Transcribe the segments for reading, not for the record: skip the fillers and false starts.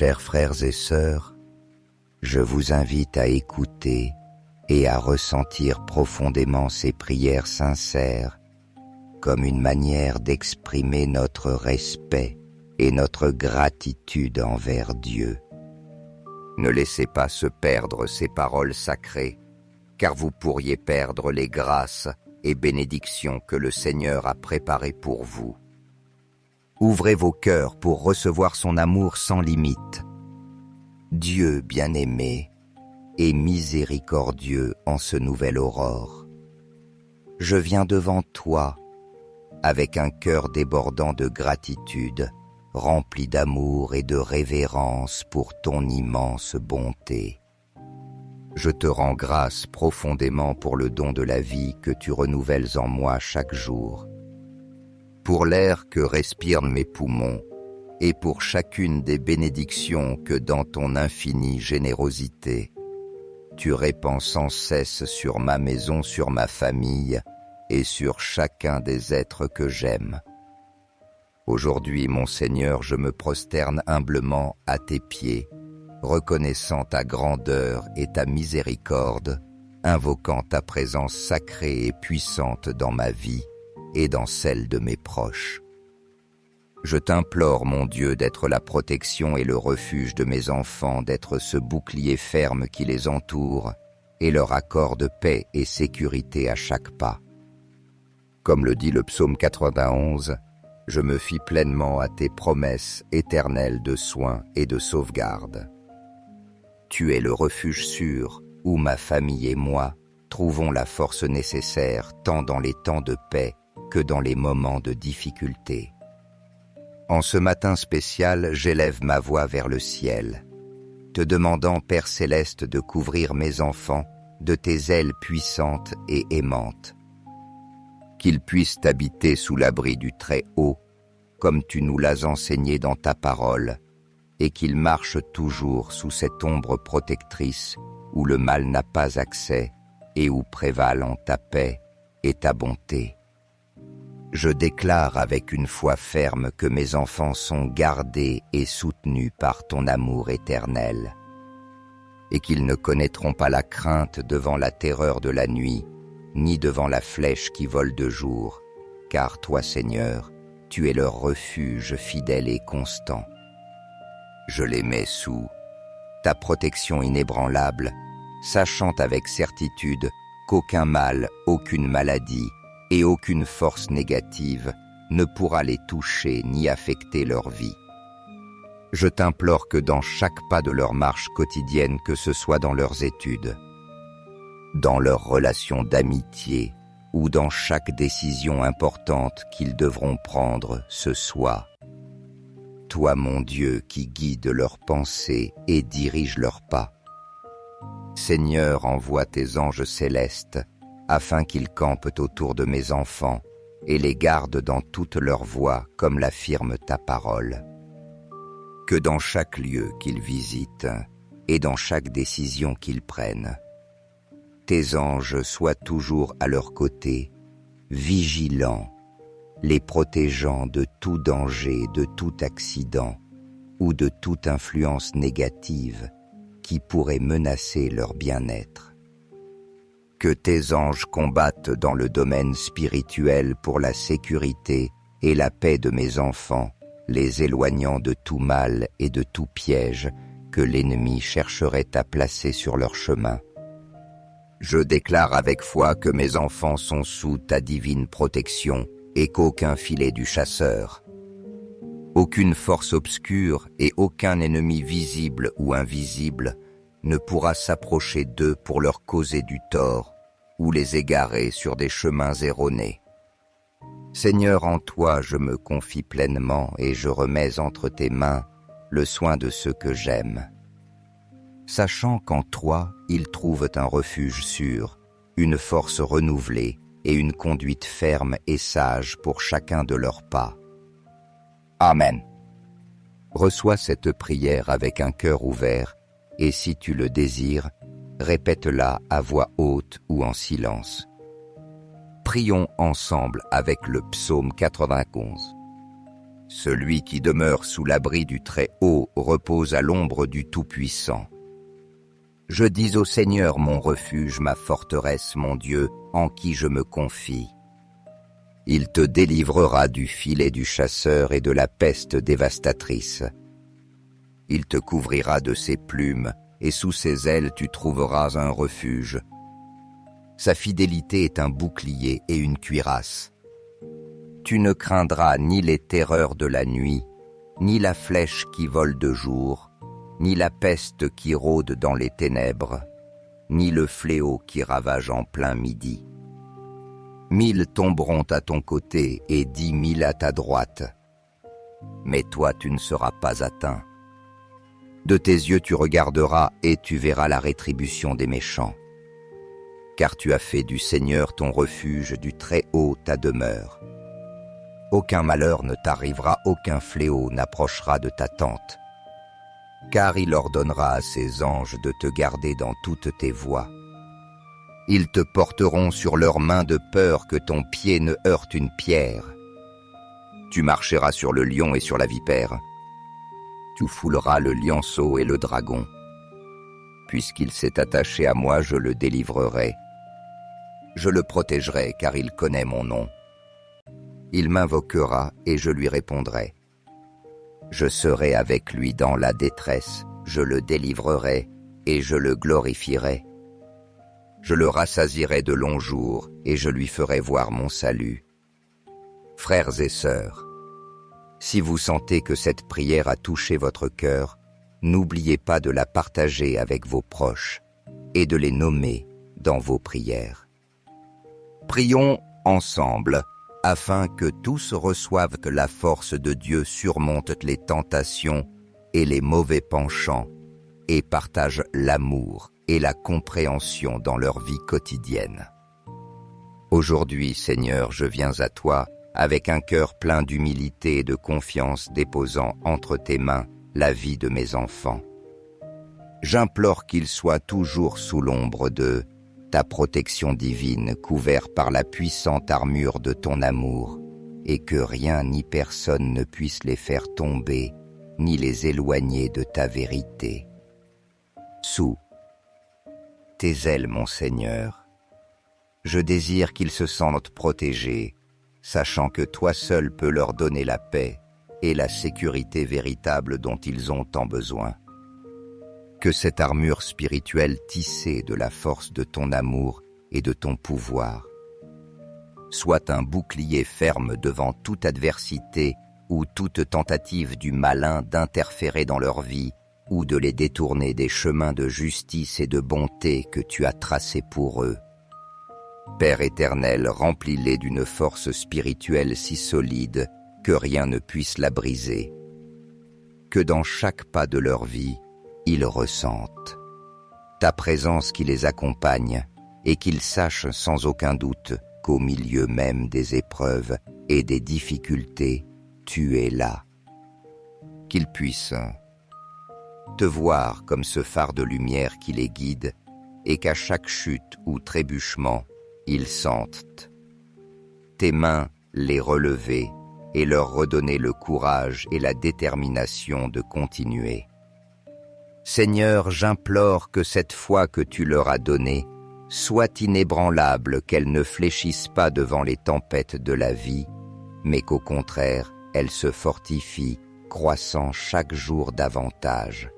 Chers frères et sœurs, je vous invite à écouter et à ressentir profondément ces prières sincères comme une manière d'exprimer notre respect et notre gratitude envers Dieu. Ne laissez pas se perdre ces paroles sacrées, car vous pourriez perdre les grâces et bénédictions que le Seigneur a préparées pour vous. Ouvrez vos cœurs pour recevoir son amour sans limite. Dieu bien-aimé et miséricordieux en ce nouvel aurore. Je viens devant toi avec un cœur débordant de gratitude, rempli d'amour et de révérence pour ton immense bonté. Je te rends grâce profondément pour le don de la vie que tu renouvelles en moi chaque jour, pour l'air que respirent mes poumons et pour chacune des bénédictions que dans ton infinie générosité, tu répands sans cesse sur ma maison, sur ma famille et sur chacun des êtres que j'aime. Aujourd'hui, mon Seigneur, je me prosterne humblement à tes pieds, reconnaissant ta grandeur et ta miséricorde, invoquant ta présence sacrée et puissante dans ma vie et dans celle de mes proches. Je t'implore, mon Dieu, d'être la protection et le refuge de mes enfants, d'être ce bouclier ferme qui les entoure et leur accorde paix et sécurité à chaque pas. Comme le dit le psaume 91, je me fie pleinement à tes promesses éternelles de soins et de sauvegarde. Tu es le refuge sûr où ma famille et moi trouvons la force nécessaire tant dans les temps de paix que dans les moments de difficulté. En ce matin spécial, j'élève ma voix vers le ciel, te demandant, Père céleste, de couvrir mes enfants de tes ailes puissantes et aimantes, qu'ils puissent habiter sous l'abri du Très-Haut, comme tu nous l'as enseigné dans ta parole, et qu'ils marchent toujours sous cette ombre protectrice où le mal n'a pas accès et où prévalent ta paix et ta bonté. Je déclare avec une foi ferme que mes enfants sont gardés et soutenus par ton amour éternel, et qu'ils ne connaîtront pas la crainte devant la terreur de la nuit, ni devant la flèche qui vole de jour, car toi, Seigneur, tu es leur refuge fidèle et constant. Je les mets sous ta protection inébranlable, sachant avec certitude qu'aucun mal, aucune maladie et aucune force négative ne pourra les toucher ni affecter leur vie. Je t'implore que dans chaque pas de leur marche quotidienne, que ce soit dans leurs études, dans leurs relations d'amitié ou dans chaque décision importante qu'ils devront prendre, ce soit toi, mon Dieu, qui guide leurs pensées et dirige leurs pas. Seigneur, envoie tes anges célestes afin qu'ils campent autour de mes enfants et les gardent dans toutes leurs voies, comme l'affirme ta parole. Que dans chaque lieu qu'ils visitent et dans chaque décision qu'ils prennent, tes anges soient toujours à leur côté, vigilants, les protégeant de tout danger, de tout accident ou de toute influence négative qui pourrait menacer leur bien-être. Que tes anges combattent dans le domaine spirituel pour la sécurité et la paix de mes enfants, les éloignant de tout mal et de tout piège que l'ennemi chercherait à placer sur leur chemin. Je déclare avec foi que mes enfants sont sous ta divine protection et qu'aucun filet du chasseur, aucune force obscure et aucun ennemi visible ou invisible ne pourra s'approcher d'eux pour leur causer du tort ou les égarer sur des chemins erronés. Seigneur, en toi je me confie pleinement et je remets entre tes mains le soin de ceux que j'aime. Sachant qu'en toi ils trouvent un refuge sûr, une force renouvelée et une conduite ferme et sage pour chacun de leurs pas. Amen. Reçois cette prière avec un cœur ouvert et si tu le désires, répète-la à voix haute ou en silence. Prions ensemble avec le psaume 91. Celui qui demeure sous l'abri du Très-Haut repose à l'ombre du Tout-Puissant. Je dis au Seigneur mon refuge, ma forteresse, mon Dieu, en qui je me confie. Il te délivrera du filet du chasseur et de la peste dévastatrice. Il te couvrira de ses plumes, et sous ses ailes tu trouveras un refuge. Sa fidélité est un bouclier et une cuirasse. Tu ne craindras ni les terreurs de la nuit, ni la flèche qui vole de jour, ni la peste qui rôde dans les ténèbres, ni le fléau qui ravage en plein midi. 1000 tomberont à ton côté et 10 000 à ta droite, mais toi tu ne seras pas atteint. De tes yeux tu regarderas et tu verras la rétribution des méchants. Car tu as fait du Seigneur ton refuge, du Très-Haut ta demeure. Aucun malheur ne t'arrivera, aucun fléau n'approchera de ta tente. Car il ordonnera à ses anges de te garder dans toutes tes voies. Ils te porteront sur leurs mains de peur que ton pied ne heurte une pierre. Tu marcheras sur le lion et sur la vipère. Tu fouleras le lionceau et le dragon. Puisqu'il s'est attaché à moi, je le délivrerai. Je le protégerai, car il connaît mon nom. Il m'invoquera et je lui répondrai. Je serai avec lui dans la détresse, je le délivrerai et je le glorifierai. Je le rassasierai de longs jours et je lui ferai voir mon salut. Frères et sœurs, si vous sentez que cette prière a touché votre cœur, n'oubliez pas de la partager avec vos proches et de les nommer dans vos prières. Prions ensemble afin que tous reçoivent que la force de Dieu surmonte les tentations et les mauvais penchants et partagent l'amour et la compréhension dans leur vie quotidienne. Aujourd'hui, Seigneur, je viens à toi avec un cœur plein d'humilité et de confiance déposant entre tes mains la vie de mes enfants. J'implore qu'ils soient toujours sous l'ombre de ta protection divine, couvert par la puissante armure de ton amour, et que rien ni personne ne puisse les faire tomber, ni les éloigner de ta vérité. Sous tes ailes, mon Seigneur, je désire qu'ils se sentent protégés, sachant que toi seul peux leur donner la paix et la sécurité véritable dont ils ont tant besoin. Que cette armure spirituelle tissée de la force de ton amour et de ton pouvoir soit un bouclier ferme devant toute adversité ou toute tentative du malin d'interférer dans leur vie ou de les détourner des chemins de justice et de bonté que tu as tracés pour eux. Père éternel, remplis-les d'une force spirituelle si solide que rien ne puisse la briser. Que dans chaque pas de leur vie, ils ressentent ta présence qui les accompagne et qu'ils sachent sans aucun doute qu'au milieu même des épreuves et des difficultés, tu es là. Qu'ils puissent te voir comme ce phare de lumière qui les guide et qu'à chaque chute ou trébuchement, ils sentent tes mains les relever et leur redonner le courage et la détermination de continuer. Seigneur, j'implore que cette foi que tu leur as donnée soit inébranlable, qu'elle ne fléchisse pas devant les tempêtes de la vie, mais qu'au contraire, elle se fortifie, croissant chaque jour davantage.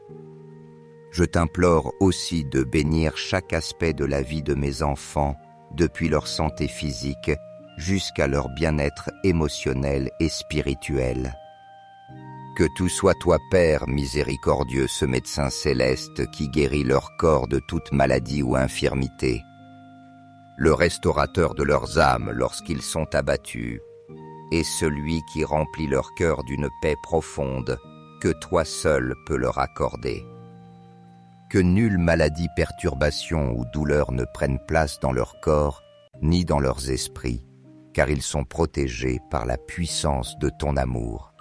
Je t'implore aussi de bénir chaque aspect de la vie de mes enfants, depuis leur santé physique jusqu'à leur bien-être émotionnel et spirituel. Que tout soit toi, Père miséricordieux, ce médecin céleste qui guérit leur corps de toute maladie ou infirmité, le restaurateur de leurs âmes lorsqu'ils sont abattus, et celui qui remplit leur cœur d'une paix profonde que toi seul peux leur accorder. Que nulle maladie, perturbation ou douleur ne prenne place dans leur corps ni dans leurs esprits, car ils sont protégés par la puissance de ton amour.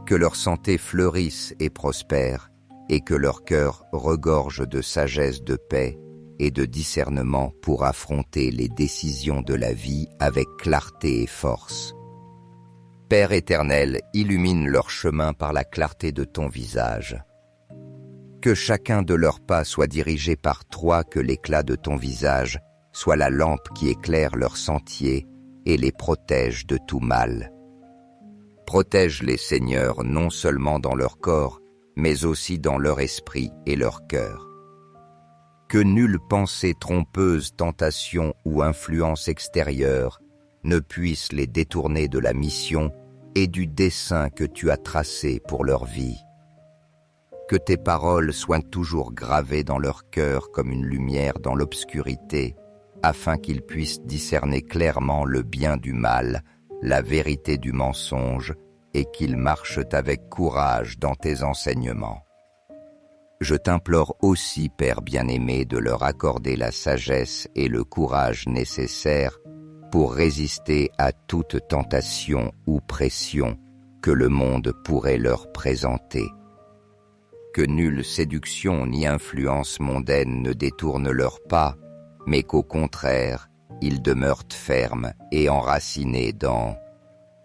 Que leur santé fleurisse et prospère, et que leur cœur regorge de sagesse, de paix et de discernement pour affronter les décisions de la vie avec clarté et force. Père éternel, illumine leur chemin par la clarté de ton visage. Que chacun de leurs pas soit dirigé par toi, que l'éclat de ton visage soit la lampe qui éclaire leur sentier et les protège de tout mal. Protège-les, Seigneur, non seulement dans leur corps, mais aussi dans leur esprit et leur cœur. Que nulle pensée trompeuse, tentation ou influence extérieure ne puisse les détourner de la mission et du dessein que tu as tracé pour leur vie. Que tes paroles soient toujours gravées dans leur cœur comme une lumière dans l'obscurité, afin qu'ils puissent discerner clairement le bien du mal, la vérité du mensonge, et qu'ils marchent avec courage dans tes enseignements. Je t'implore aussi, Père bien-aimé, de leur accorder la sagesse et le courage nécessaires pour résister à toute tentation ou pression que le monde pourrait leur présenter. Que nulle séduction ni influence mondaine ne détourne leurs pas, mais qu'au contraire, ils demeurent fermes et enracinés dans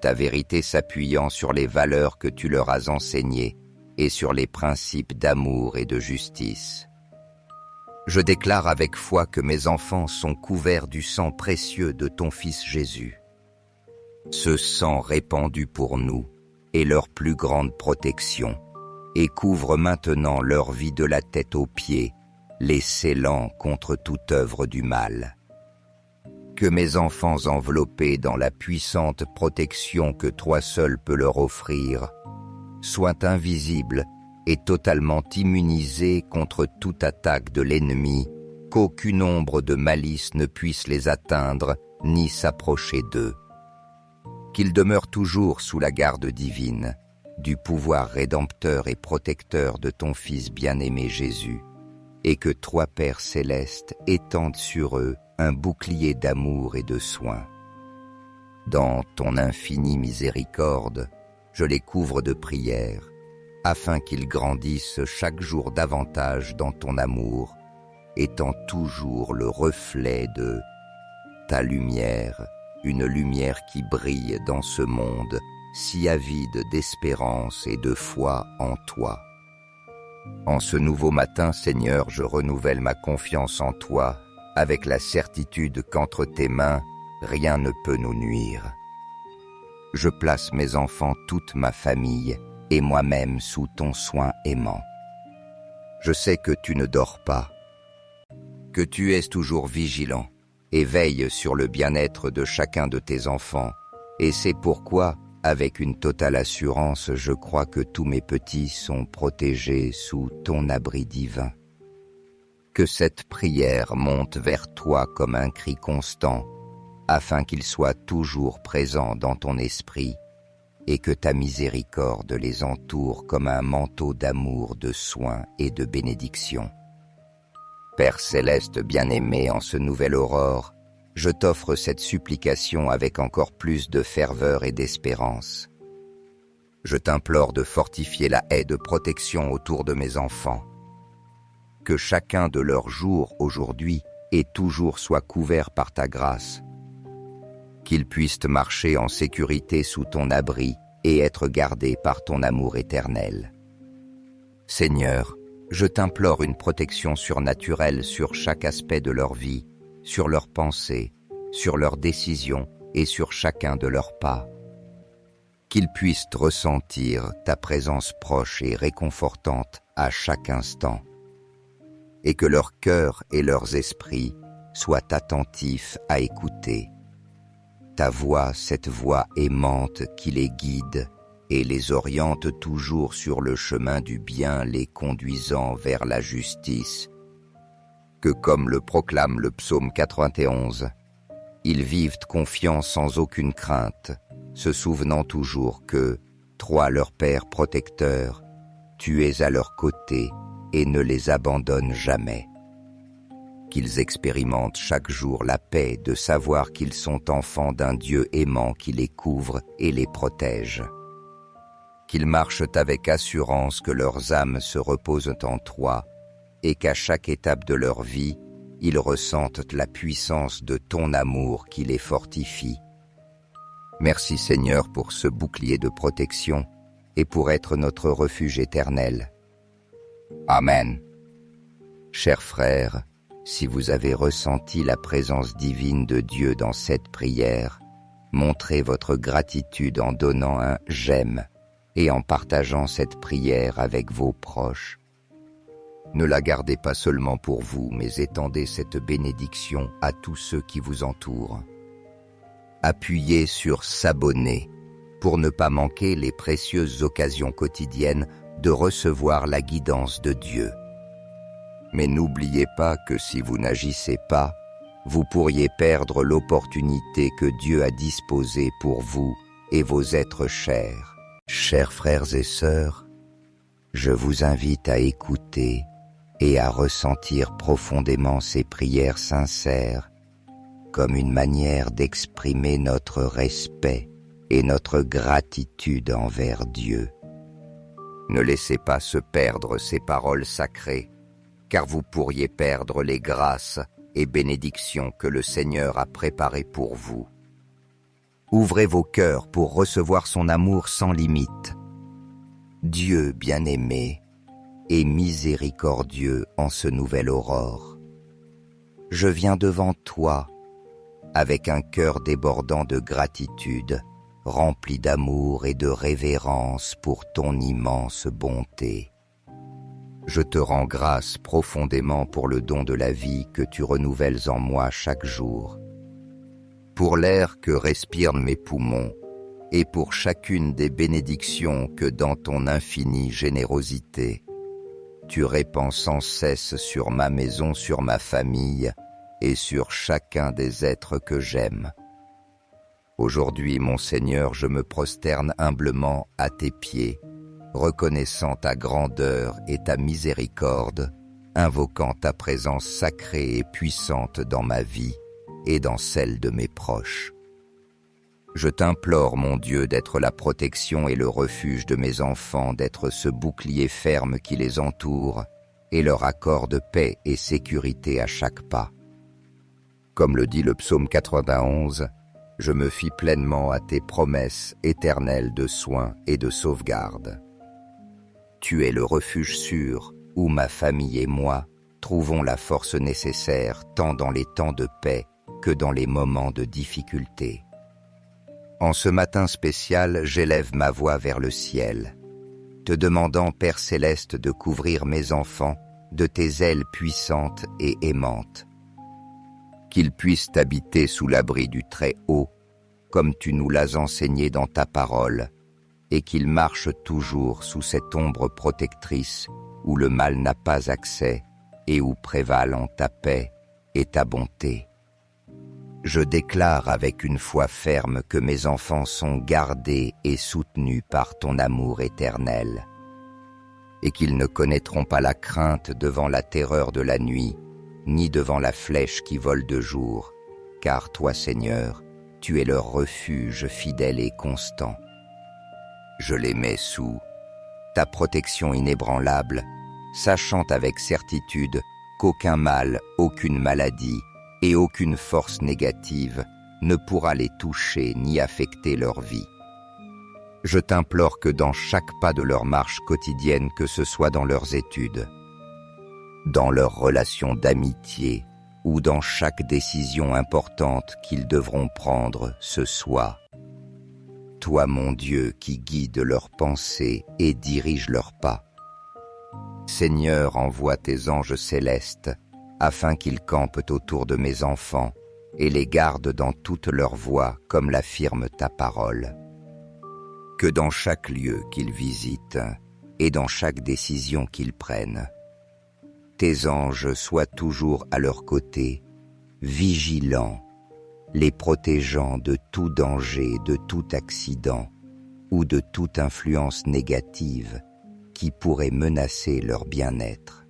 ta vérité, s'appuyant sur les valeurs que tu leur as enseignées et sur les principes d'amour et de justice. Je déclare avec foi que mes enfants sont couverts du sang précieux de ton Fils Jésus. Ce sang répandu pour nous est leur plus grande protection et couvre maintenant leur vie de la tête aux pieds, les scellant contre toute œuvre du mal. Que mes enfants enveloppés dans la puissante protection que toi seul peux leur offrir soient invisibles et totalement immunisés contre toute attaque de l'ennemi, qu'aucune ombre de malice ne puisse les atteindre ni s'approcher d'eux. Qu'ils demeurent toujours sous la garde divine, du pouvoir rédempteur et protecteur de ton Fils bien-aimé Jésus, et que toi, Père céleste, étende sur eux un bouclier d'amour et de soin. Dans ton infinie miséricorde, je les couvre de prières, afin qu'ils grandissent chaque jour davantage dans ton amour, étant toujours le reflet de ta lumière, une lumière qui brille dans ce monde si avide d'espérance et de foi en toi. En ce nouveau matin, Seigneur, je renouvelle ma confiance en toi, avec la certitude qu'entre tes mains, rien ne peut nous nuire. Je place mes enfants, toute ma famille, et moi-même sous ton soin aimant. Je sais que tu ne dors pas, que tu es toujours vigilant et veilles sur le bien-être de chacun de tes enfants, et c'est pourquoi, avec une totale assurance, je crois que tous mes petits sont protégés sous ton abri divin. Que cette prière monte vers toi comme un cri constant, afin qu'ils soient toujours présents dans ton esprit, et que ta miséricorde les entoure comme un manteau d'amour, de soin et de bénédiction. Père céleste bien-aimé, en ce nouvel aurore, je t'offre cette supplication avec encore plus de ferveur et d'espérance. Je t'implore de fortifier la haie de protection autour de mes enfants. Que chacun de leurs jours aujourd'hui et toujours soit couvert par ta grâce. Qu'ils puissent marcher en sécurité sous ton abri et être gardés par ton amour éternel. Seigneur, je t'implore une protection surnaturelle sur chaque aspect de leur vie, sur leurs pensées, sur leurs décisions et sur chacun de leurs pas. Qu'ils puissent ressentir ta présence proche et réconfortante à chaque instant, et que leur cœur et leurs esprits soient attentifs à écouter ta voix, cette voix aimante qui les guide et les oriente toujours sur le chemin du bien, les conduisant vers la justice. Que comme le proclame le psaume 91, ils vivent confiants sans aucune crainte, se souvenant toujours que, toi leur Père protecteur, tu es à leur côté et ne les abandonne jamais. Qu'ils expérimentent chaque jour la paix de savoir qu'ils sont enfants d'un Dieu aimant qui les couvre et les protège. Qu'ils marchent avec assurance que leurs âmes se reposent en toi et qu'à chaque étape de leur vie, ils ressentent la puissance de ton amour qui les fortifie. Merci Seigneur pour ce bouclier de protection et pour être notre refuge éternel. Amen. Chers frères, si vous avez ressenti la présence divine de Dieu dans cette prière, montrez votre gratitude en donnant un « j'aime » et en partageant cette prière avec vos proches. Ne la gardez pas seulement pour vous, mais étendez cette bénédiction à tous ceux qui vous entourent. Appuyez sur « s'abonner » pour ne pas manquer les précieuses occasions quotidiennes de recevoir la guidance de Dieu. Mais n'oubliez pas que si vous n'agissez pas, vous pourriez perdre l'opportunité que Dieu a disposée pour vous et vos êtres chers. Chers frères et sœurs, je vous invite à écouter et à ressentir profondément ces prières sincères comme une manière d'exprimer notre respect et notre gratitude envers Dieu. Ne laissez pas se perdre ces paroles sacrées, car vous pourriez perdre les grâces et bénédictions que le Seigneur a préparées pour vous. Ouvrez vos cœurs pour recevoir son amour sans limite. Dieu bien-aimé et miséricordieux en ce nouvel aurore. Je viens devant toi avec un cœur débordant de gratitude, rempli d'amour et de révérence pour ton immense bonté. Je te rends grâce profondément pour le don de la vie que tu renouvelles en moi chaque jour, pour l'air que respirent mes poumons et pour chacune des bénédictions que dans ton infinie générosité, tu répands sans cesse sur ma maison, sur ma famille et sur chacun des êtres que j'aime. Aujourd'hui, mon Seigneur, je me prosterne humblement à tes pieds, reconnaissant ta grandeur et ta miséricorde, invoquant ta présence sacrée et puissante dans ma vie et dans celle de mes proches. Je t'implore, mon Dieu, d'être la protection et le refuge de mes enfants, d'être ce bouclier ferme qui les entoure et leur accorde paix et sécurité à chaque pas. Comme le dit le psaume 91, je me fie pleinement à tes promesses éternelles de soins et de sauvegarde. Tu es le refuge sûr où ma famille et moi trouvons la force nécessaire tant dans les temps de paix que dans les moments de difficulté. En ce matin spécial, j'élève ma voix vers le ciel, te demandant, Père céleste, de couvrir mes enfants de tes ailes puissantes et aimantes, qu'ils puissent habiter sous l'abri du Très-Haut, comme tu nous l'as enseigné dans ta parole, et qu'ils marchent toujours sous cette ombre protectrice où le mal n'a pas accès et où prévalent ta paix et ta bonté. Je déclare avec une foi ferme que mes enfants sont gardés et soutenus par ton amour éternel, et qu'ils ne connaîtront pas la crainte devant la terreur de la nuit, ni devant la flèche qui vole de jour, car toi, Seigneur, tu es leur refuge fidèle et constant. Je les mets sous ta protection inébranlable, sachant avec certitude qu'aucun mal, aucune maladie et aucune force négative ne pourra les toucher ni affecter leur vie. Je t'implore que dans chaque pas de leur marche quotidienne, que ce soit dans leurs études, dans leurs relations d'amitié ou dans chaque décision importante qu'ils devront prendre, ce soit toi, mon Dieu, qui guide leurs pensées et dirige leurs pas. Seigneur, envoie tes anges célestes afin qu'ils campent autour de mes enfants et les gardent dans toutes leurs voies comme l'affirme ta parole. Que dans chaque lieu qu'ils visitent et dans chaque décision qu'ils prennent, tes anges soient toujours à leur côté, vigilants, les protégeant de tout danger, de tout accident ou de toute influence négative qui pourrait menacer leur bien-être.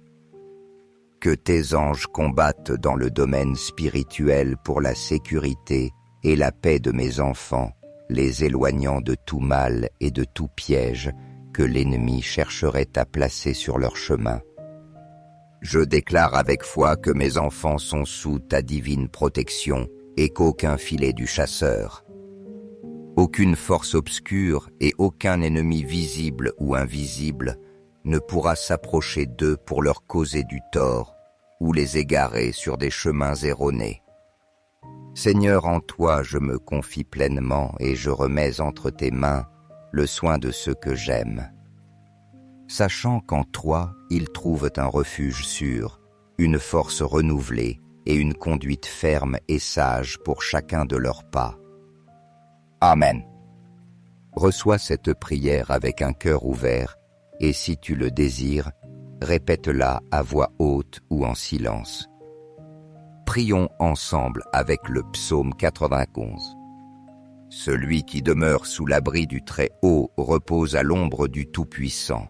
Que tes anges combattent dans le domaine spirituel pour la sécurité et la paix de mes enfants, les éloignant de tout mal et de tout piège que l'ennemi chercherait à placer sur leur chemin. Je déclare avec foi que mes enfants sont sous ta divine protection et qu'aucun filet du chasseur, Aucune force obscure et aucun ennemi visible ou invisible ne pourra s'approcher d'eux pour leur causer du tort ou les égarer sur des chemins erronés. Seigneur, en toi je me confie pleinement et je remets entre tes mains le soin de ceux que j'aime. Sachant qu'en toi ils trouvent un refuge sûr, une force renouvelée et une conduite ferme et sage pour chacun de leurs pas. Amen. Reçois cette prière avec un cœur ouvert et si tu le désires, répète-la à voix haute ou en silence. Prions ensemble avec le psaume 91. Celui qui demeure sous l'abri du Très-Haut repose à l'ombre du Tout-Puissant.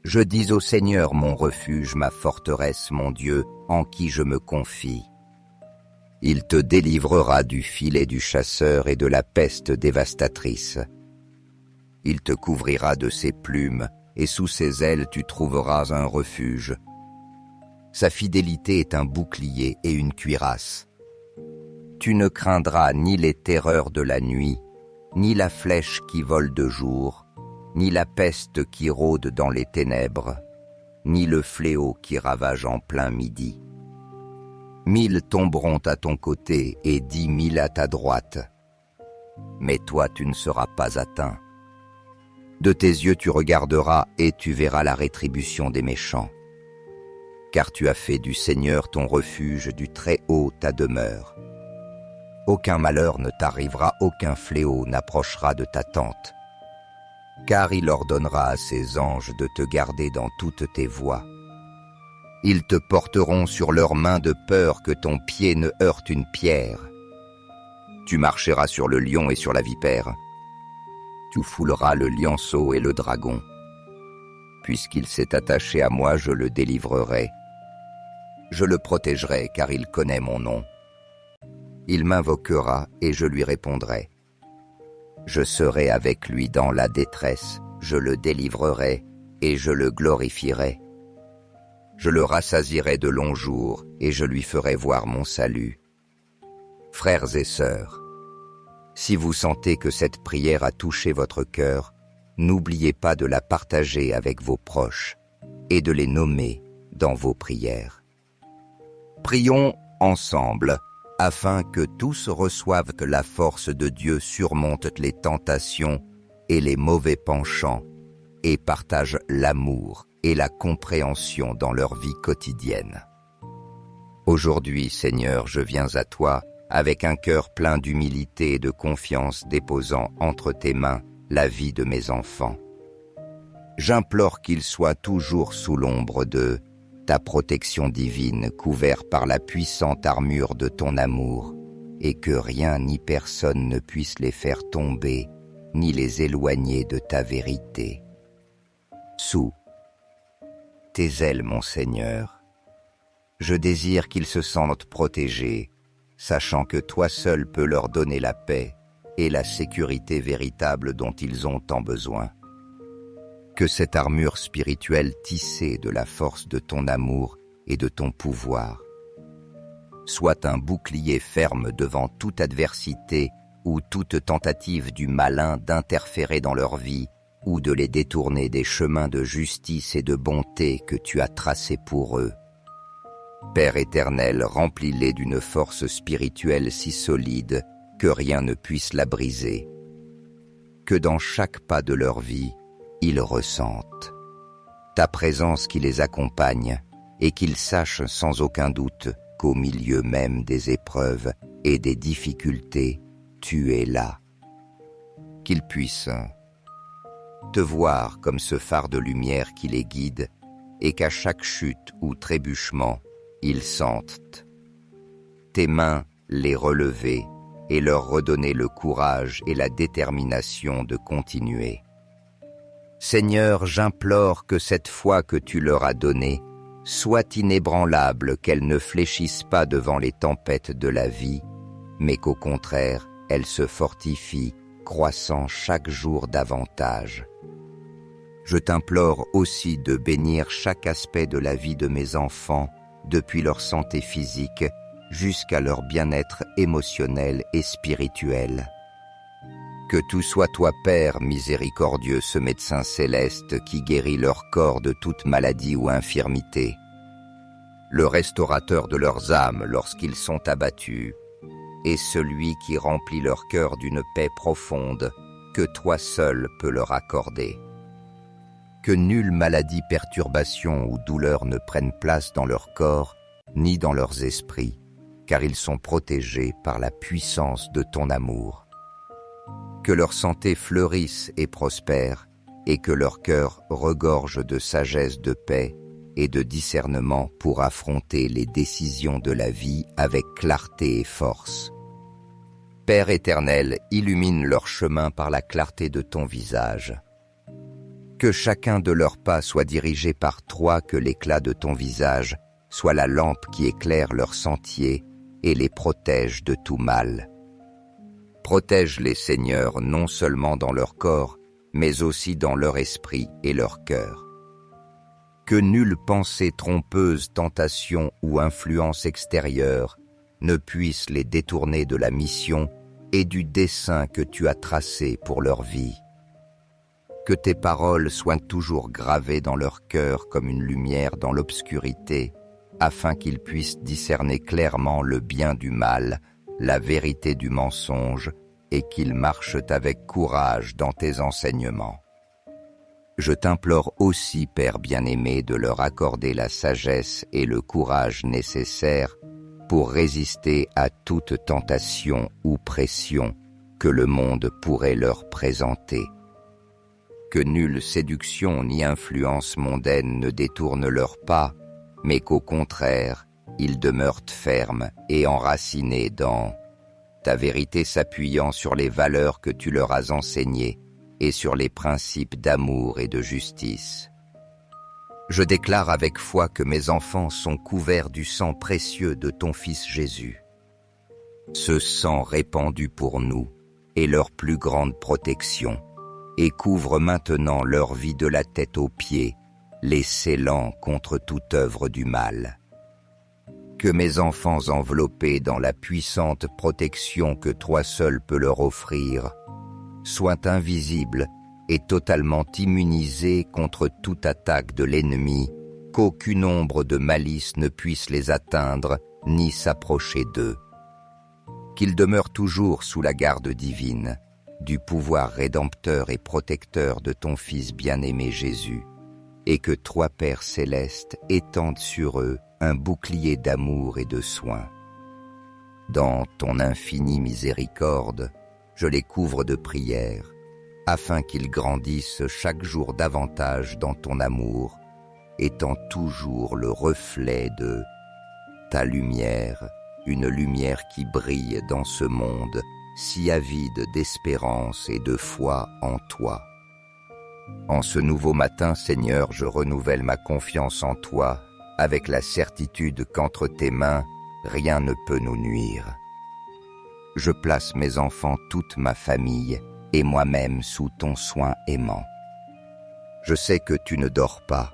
Je dis au Seigneur mon refuge, ma forteresse, mon Dieu, en qui je me confie. Il te délivrera du filet du chasseur et de la peste dévastatrice. Il te couvrira de ses plumes, et sous ses ailes tu trouveras un refuge. Sa fidélité est un bouclier et une cuirasse. Tu ne craindras ni les terreurs de la nuit, ni la flèche qui vole de jour, ni la peste qui rôde dans les ténèbres, ni le fléau qui ravage en plein midi. 1000 tomberont à ton côté et 10 000 à ta droite, mais toi tu ne seras pas atteint. De tes yeux tu regarderas et tu verras la rétribution des méchants. Car tu as fait du Seigneur ton refuge, du Très-Haut ta demeure. Aucun malheur ne t'arrivera, aucun fléau n'approchera de ta tente. Car il ordonnera à ses anges de te garder dans toutes tes voies. Ils te porteront sur leurs mains de peur que ton pied ne heurte une pierre. Tu marcheras sur le lion et sur la vipère. Tu fouleras le lionceau et le dragon. Puisqu'il s'est attaché à moi, je le délivrerai. Je le protégerai car il connaît mon nom. Il m'invoquera et je lui répondrai. Je serai avec lui dans la détresse, je le délivrerai et je le glorifierai. Je le rassasierai de longs jours et je lui ferai voir mon salut. Frères et sœurs, si vous sentez que cette prière a touché votre cœur, n'oubliez pas de la partager avec vos proches et de les nommer dans vos prières. Prions ensemble afin que tous reçoivent que la force de Dieu surmonte les tentations et les mauvais penchants et partagent l'amour et la compréhension dans leur vie quotidienne. Aujourd'hui, Seigneur, je viens à toi avec un cœur plein d'humilité et de confiance déposant entre tes mains la vie de mes enfants. J'implore qu'ils soient toujours sous l'ombre de ta protection divine, couverts par la puissante armure de ton amour, et que rien ni personne ne puisse les faire tomber, ni les éloigner de ta vérité. Sous tes ailes, mon Seigneur, je désire qu'ils se sentent protégés, sachant que toi seul peux leur donner la paix et la sécurité véritable dont ils ont tant besoin. Que cette armure spirituelle tissée de la force de ton amour et de ton pouvoir soit un bouclier ferme devant toute adversité ou toute tentative du malin d'interférer dans leur vie ou de les détourner des chemins de justice et de bonté que tu as tracés pour eux. Père éternel, remplis-les d'une force spirituelle si solide que rien ne puisse la briser. Que dans chaque pas de leur vie, ils ressentent ta présence qui les accompagne et qu'ils sachent sans aucun doute qu'au milieu même des épreuves et des difficultés, tu es là. Qu'ils puissent te voir comme ce phare de lumière qui les guide et qu'à chaque chute ou trébuchement, ils sentent tes mains les relever et leur redonner le courage et la détermination de continuer. Seigneur, j'implore que cette foi que tu leur as donnée soit inébranlable, qu'elle ne fléchisse pas devant les tempêtes de la vie, mais qu'au contraire, elle se fortifie, croissant chaque jour davantage. Je t'implore aussi de bénir chaque aspect de la vie de mes enfants, depuis leur santé physique jusqu'à leur bien-être émotionnel et spirituel. Que tout soit toi, Père miséricordieux, ce médecin céleste qui guérit leur corps de toute maladie ou infirmité, le restaurateur de leurs âmes lorsqu'ils sont abattus, et celui qui remplit leur cœur d'une paix profonde que toi seul peux leur accorder. Que nulle maladie, perturbation ou douleur ne prenne place dans leur corps ni dans leurs esprits, car ils sont protégés par la puissance de ton amour. Que leur santé fleurisse et prospère, et que leur cœur regorge de sagesse, de paix et de discernement pour affronter les décisions de la vie avec clarté et force. Père éternel, illumine leur chemin par la clarté de ton visage. Que chacun de leurs pas soit dirigé par toi, que l'éclat de ton visage soit la lampe qui éclaire leur sentier et les protège de tout mal. Protège-les, Seigneur, non seulement dans leur corps, mais aussi dans leur esprit et leur cœur. Que nulle pensée trompeuse, tentation ou influence extérieure ne puisse les détourner de la mission et du dessein que tu as tracé pour leur vie. Que tes paroles soient toujours gravées dans leur cœur comme une lumière dans l'obscurité, afin qu'ils puissent discerner clairement le bien du mal, la vérité du mensonge, et qu'ils marchent avec courage dans tes enseignements. Je t'implore aussi, Père bien-aimé, de leur accorder la sagesse et le courage nécessaires pour résister à toute tentation ou pression que le monde pourrait leur présenter. Que nulle séduction ni influence mondaine ne détourne leurs pas, mais qu'au contraire, ils demeurent fermes et enracinés dans ta vérité, s'appuyant sur les valeurs que tu leur as enseignées et sur les principes d'amour et de justice. Je déclare avec foi que mes enfants sont couverts du sang précieux de ton Fils Jésus. Ce sang répandu pour nous est leur plus grande protection et couvre maintenant leur vie de la tête aux pieds, les scellant contre toute œuvre du mal. Que mes enfants enveloppés dans la puissante protection que toi seul peux leur offrir soient invisibles et totalement immunisés contre toute attaque de l'ennemi, qu'aucune ombre de malice ne puisse les atteindre ni s'approcher d'eux. Qu'ils demeurent toujours sous la garde divine, du pouvoir rédempteur et protecteur de ton Fils bien-aimé Jésus, et que toi, Père céleste, étende sur eux un bouclier d'amour et de soin. Dans ton infinie miséricorde, je les couvre de prières, afin qu'ils grandissent chaque jour davantage dans ton amour, étant toujours le reflet de ta lumière, une lumière qui brille dans ce monde, si avide d'espérance et de foi en toi. En ce nouveau matin, Seigneur, je renouvelle ma confiance en toi, avec la certitude qu'entre tes mains, rien ne peut nous nuire. Je place mes enfants, toute ma famille, et moi-même sous ton soin aimant. Je sais que tu ne dors pas,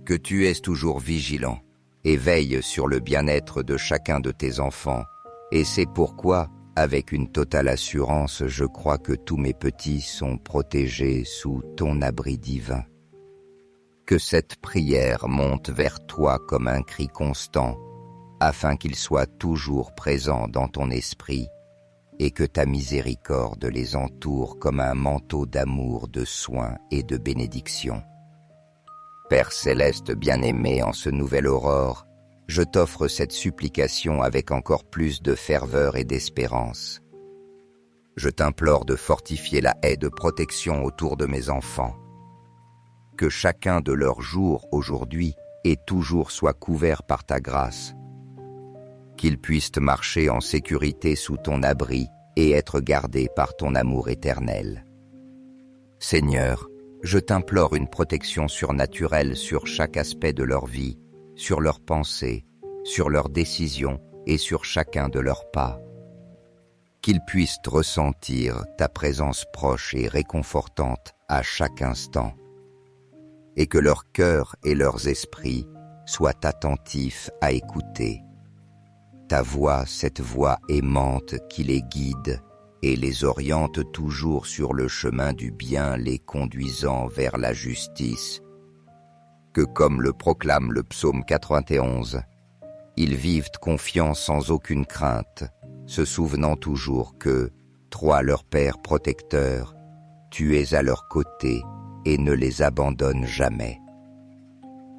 que tu es toujours vigilant et veilles sur le bien-être de chacun de tes enfants, et c'est pourquoi, avec une totale assurance, je crois que tous mes petits sont protégés sous ton abri divin. Que cette prière monte vers toi comme un cri constant, afin qu'il soit toujours présent dans ton esprit, et que ta miséricorde les entoure comme un manteau d'amour, de soins et de bénédiction. Père céleste bien-aimé, en ce nouvel aurore, je t'offre cette supplication avec encore plus de ferveur et d'espérance. Je t'implore de fortifier la haie de protection autour de mes enfants. Que chacun de leurs jours aujourd'hui et toujours soit couvert par ta grâce. Qu'ils puissent marcher en sécurité sous ton abri et être gardés par ton amour éternel. Seigneur, je t'implore une protection surnaturelle sur chaque aspect de leur vie, sur leurs pensées, sur leurs décisions et sur chacun de leurs pas. Qu'ils puissent ressentir ta présence proche et réconfortante à chaque instant, et que leur cœur et leurs esprits soient attentifs à écouter ta voix, cette voix aimante qui les guide et les oriente toujours sur le chemin du bien, les conduisant vers la justice. Que comme le proclame le psaume 91, ils vivent confiants sans aucune crainte, se souvenant toujours que, toi leur Père protecteur, tu es à leur côté et ne les abandonnes jamais.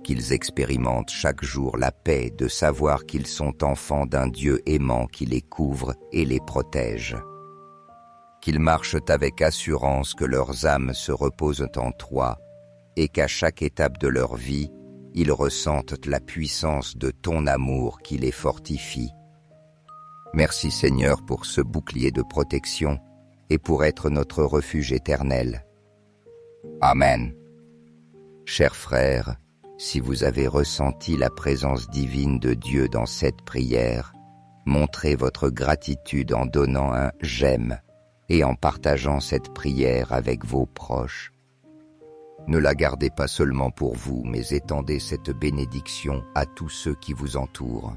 Qu'ils expérimentent chaque jour la paix de savoir qu'ils sont enfants d'un Dieu aimant qui les couvre et les protège. Qu'ils marchent avec assurance que leurs âmes se reposent en toi et qu'à chaque étape de leur vie, ils ressentent la puissance de ton amour qui les fortifie. Merci Seigneur pour ce bouclier de protection et pour être notre refuge éternel. Amen. Chers frères, si vous avez ressenti la présence divine de Dieu dans cette prière, montrez votre gratitude en donnant un « j'aime » et en partageant cette prière avec vos proches. Ne la gardez pas seulement pour vous, mais étendez cette bénédiction à tous ceux qui vous entourent.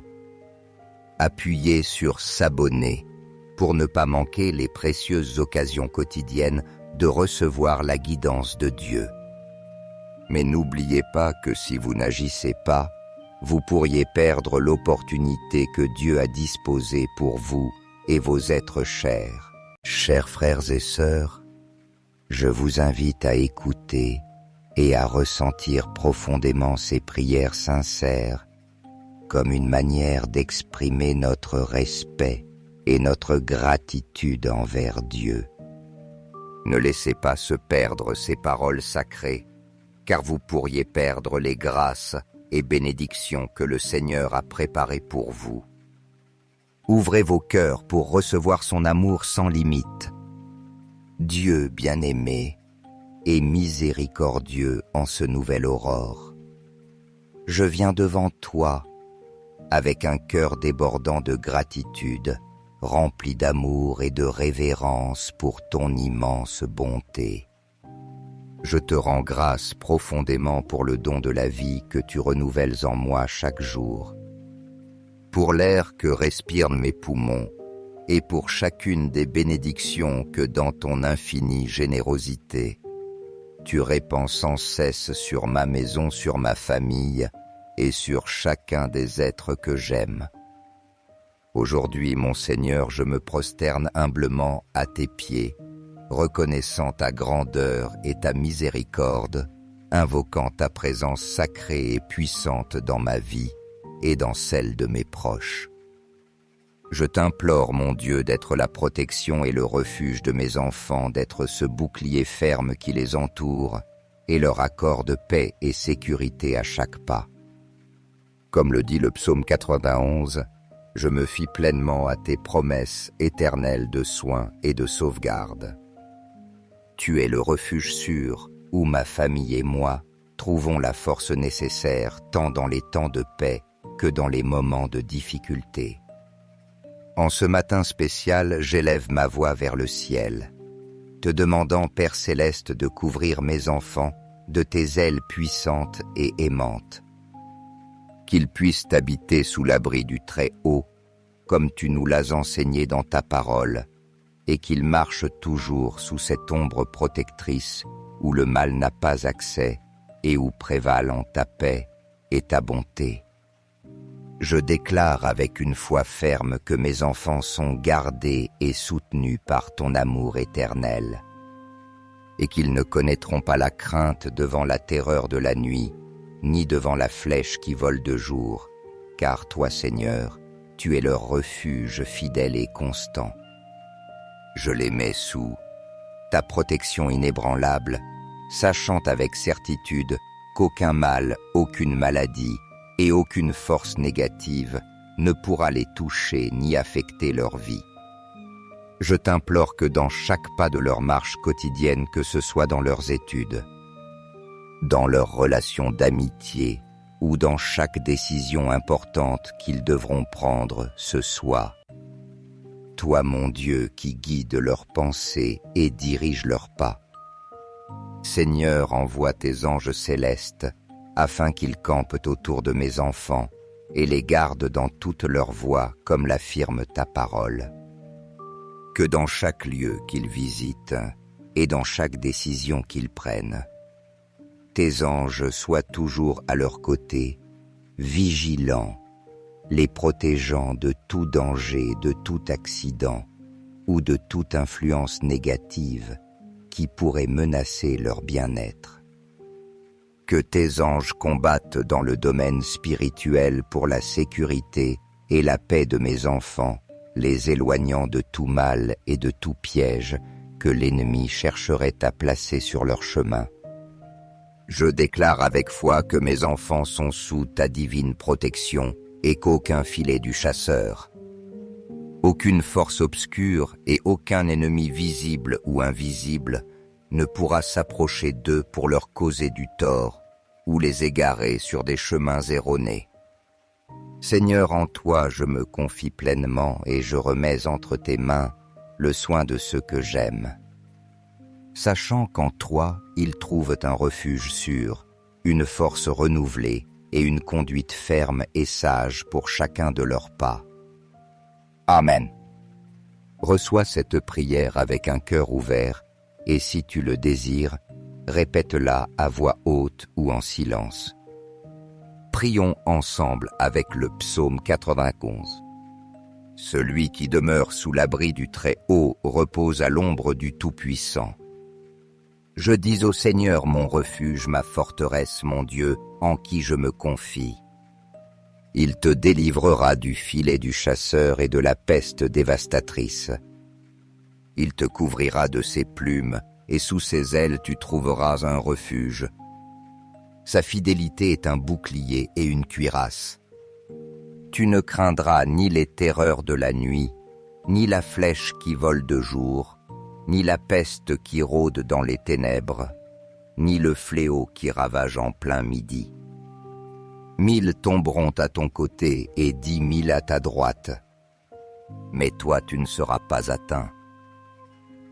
Appuyez sur « S'abonner » pour ne pas manquer les précieuses occasions quotidiennes de recevoir la guidance de Dieu. Mais n'oubliez pas que si vous n'agissez pas, vous pourriez perdre l'opportunité que Dieu a disposée pour vous et vos êtres chers. Chers frères et sœurs, je vous invite à écouter et à ressentir profondément ces prières sincères comme une manière d'exprimer notre respect et notre gratitude envers Dieu. Ne laissez pas se perdre ces paroles sacrées, car vous pourriez perdre les grâces et bénédictions que le Seigneur a préparées pour vous. Ouvrez vos cœurs pour recevoir son amour sans limite. Dieu bien-aimé et miséricordieux en ce nouvel aurore. Je viens devant toi avec un cœur débordant de gratitude, rempli d'amour et de révérence pour ton immense bonté. Je te rends grâce profondément pour le don de la vie que tu renouvelles en moi chaque jour, pour l'air que respirent mes poumons et pour chacune des bénédictions que dans ton infinie générosité, tu répands sans cesse sur ma maison, sur ma famille et sur chacun des êtres que j'aime. Aujourd'hui, mon Seigneur, je me prosterne humblement à tes pieds, reconnaissant ta grandeur et ta miséricorde, invoquant ta présence sacrée et puissante dans ma vie et dans celle de mes proches. Je t'implore, mon Dieu, d'être la protection et le refuge de mes enfants, d'être ce bouclier ferme qui les entoure et leur accorde paix et sécurité à chaque pas. Comme le dit le psaume 91, je me fie pleinement à tes promesses éternelles de soins et de sauvegarde. Tu es le refuge sûr où ma famille et moi trouvons la force nécessaire tant dans les temps de paix que dans les moments de difficulté. En ce matin spécial, j'élève ma voix vers le ciel, te demandant, Père céleste, de couvrir mes enfants de tes ailes puissantes et aimantes, qu'ils puissent habiter sous l'abri du Très-Haut, comme tu nous l'as enseigné dans ta parole, et qu'ils marchent toujours sous cette ombre protectrice où le mal n'a pas accès et où prévalent ta paix et ta bonté. Je déclare avec une foi ferme que mes enfants sont gardés et soutenus par ton amour éternel, et qu'ils ne connaîtront pas la crainte devant la terreur de la nuit, ni devant la flèche qui vole de jour, car toi, Seigneur, tu es leur refuge fidèle et constant. Je les mets sous ta protection inébranlable, sachant avec certitude qu'aucun mal, aucune maladie et aucune force négative ne pourra les toucher ni affecter leur vie. Je t'implore que dans chaque pas de leur marche quotidienne, que ce soit dans leurs études, dans leurs relations d'amitié ou dans chaque décision importante qu'ils devront prendre, ce soit toi, mon Dieu, qui guide leurs pensées et dirige leurs pas. Seigneur, envoie tes anges célestes afin qu'ils campent autour de mes enfants et les gardent dans toutes leurs voies comme l'affirme ta parole. que dans chaque lieu qu'ils visitent et dans chaque décision qu'ils prennent, tes anges soient toujours à leur côté, vigilants, les protégeant de tout danger, de tout accident ou de toute influence négative qui pourrait menacer leur bien-être. Que tes anges combattent dans le domaine spirituel pour la sécurité et la paix de mes enfants, les éloignant de tout mal et de tout piège que l'ennemi chercherait à placer sur leur chemin. Je déclare avec foi que mes enfants sont sous ta divine protection et qu'aucun filet du chasseur, aucune force obscure et aucun ennemi visible ou invisible ne pourra s'approcher d'eux pour leur causer du tort ou les égarer sur des chemins erronés. Seigneur, en toi je me confie pleinement et je remets entre tes mains le soin de ceux que j'aime. Sachant qu'en toi, ils trouvent un refuge sûr, une force renouvelée et une conduite ferme et sage pour chacun de leurs pas. Amen. Reçois cette prière avec un cœur ouvert et si tu le désires, répète-la à voix haute ou en silence. Prions ensemble avec le psaume 91. Celui qui demeure sous l'abri du Très-Haut repose à l'ombre du Tout-Puissant. Je dis au Seigneur mon refuge, ma forteresse, mon Dieu, en qui je me confie. Il te délivrera du filet du chasseur et de la peste dévastatrice. Il te couvrira de ses plumes, et sous ses ailes tu trouveras un refuge. Sa fidélité est un bouclier et une cuirasse. Tu ne craindras ni les terreurs de la nuit, ni la flèche qui vole de jour, ni la peste qui rôde dans les ténèbres, ni le fléau qui ravage en plein midi. 1000 tomberont à ton côté et 10 000 à ta droite, mais toi tu ne seras pas atteint.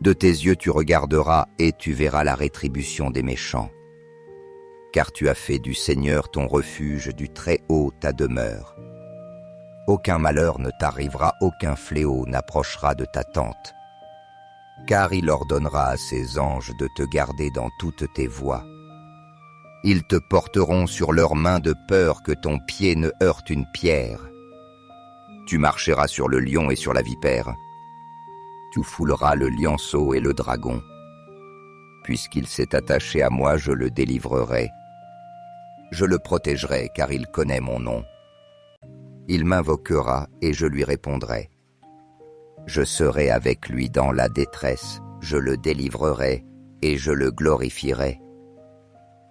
De tes yeux tu regarderas et tu verras la rétribution des méchants. Car tu as fait du Seigneur ton refuge, du Très-Haut ta demeure. Aucun malheur ne t'arrivera, aucun fléau n'approchera de ta tente. Car il ordonnera à ses anges de te garder dans toutes tes voies. Ils te porteront sur leurs mains de peur que ton pied ne heurte une pierre. Tu marcheras sur le lion et sur la vipère. Tu fouleras le lionceau et le dragon. Puisqu'il s'est attaché à moi, je le délivrerai. Je le protégerai car il connaît mon nom. Il m'invoquera et je lui répondrai. Je serai avec lui dans la détresse, je le délivrerai et je le glorifierai.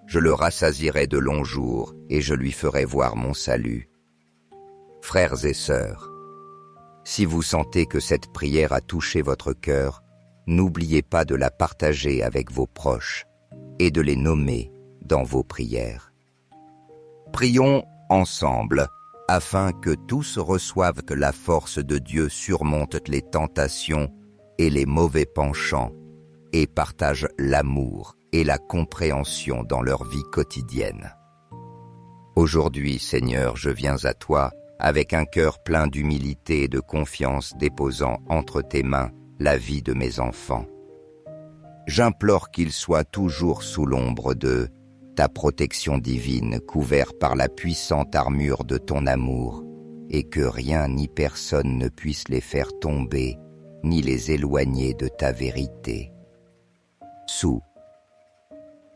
Je le rassasierai de longs jours et je lui ferai voir mon salut. Frères et sœurs, si vous sentez que cette prière a touché votre cœur, n'oubliez pas de la partager avec vos proches et de les nommer dans vos prières. Prions ensemble afin que tous reçoivent que la force de Dieu surmonte les tentations et les mauvais penchants et partagent l'amour et la compréhension dans leur vie quotidienne. Aujourd'hui, Seigneur, je viens à toi avec un cœur plein d'humilité et de confiance déposant entre tes mains la vie de mes enfants. J'implore qu'ils soient toujours sous l'ombre de ta protection divine, couverts par la puissante armure de ton amour, et que rien ni personne ne puisse les faire tomber, ni les éloigner de ta vérité. Sous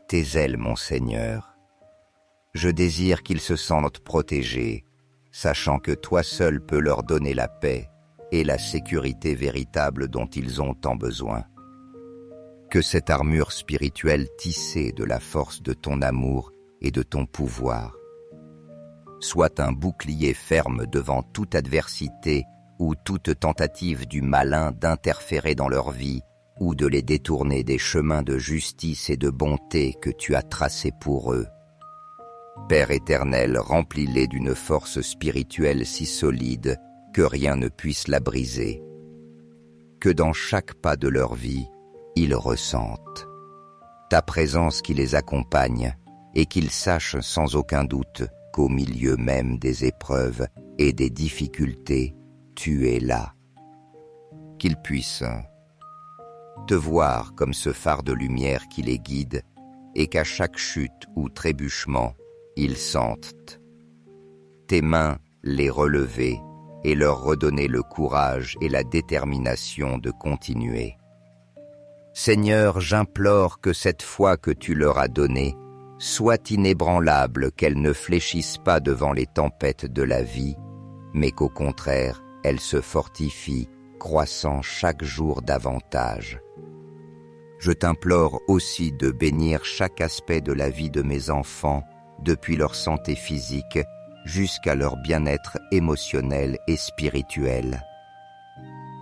tes ailes, mon Seigneur, je désire qu'ils se sentent protégés, sachant que toi seul peux leur donner la paix et la sécurité véritable dont ils ont tant besoin. Que cette armure spirituelle tissée de la force de ton amour et de ton pouvoir soit un bouclier ferme devant toute adversité ou toute tentative du malin d'interférer dans leur vie ou de les détourner des chemins de justice et de bonté que tu as tracés pour eux. Père éternel, remplis-les d'une force spirituelle si solide que rien ne puisse la briser. Que dans chaque pas de leur vie, ils ressentent ta présence qui les accompagne et qu'ils sachent sans aucun doute qu'au milieu même des épreuves et des difficultés, tu es là. qu'ils puissent te voir comme ce phare de lumière qui les guide et qu'à chaque chute ou trébuchement, ils sentent tes mains les relever et leur redonner le courage et la détermination de continuer. Seigneur, j'implore que cette foi que tu leur as donnée soit inébranlable, qu'elle ne fléchisse pas devant les tempêtes de la vie, mais qu'au contraire, elle se fortifie, croissant chaque jour davantage. Je t'implore aussi de bénir chaque aspect de la vie de mes enfants, depuis leur santé physique jusqu'à leur bien-être émotionnel et spirituel.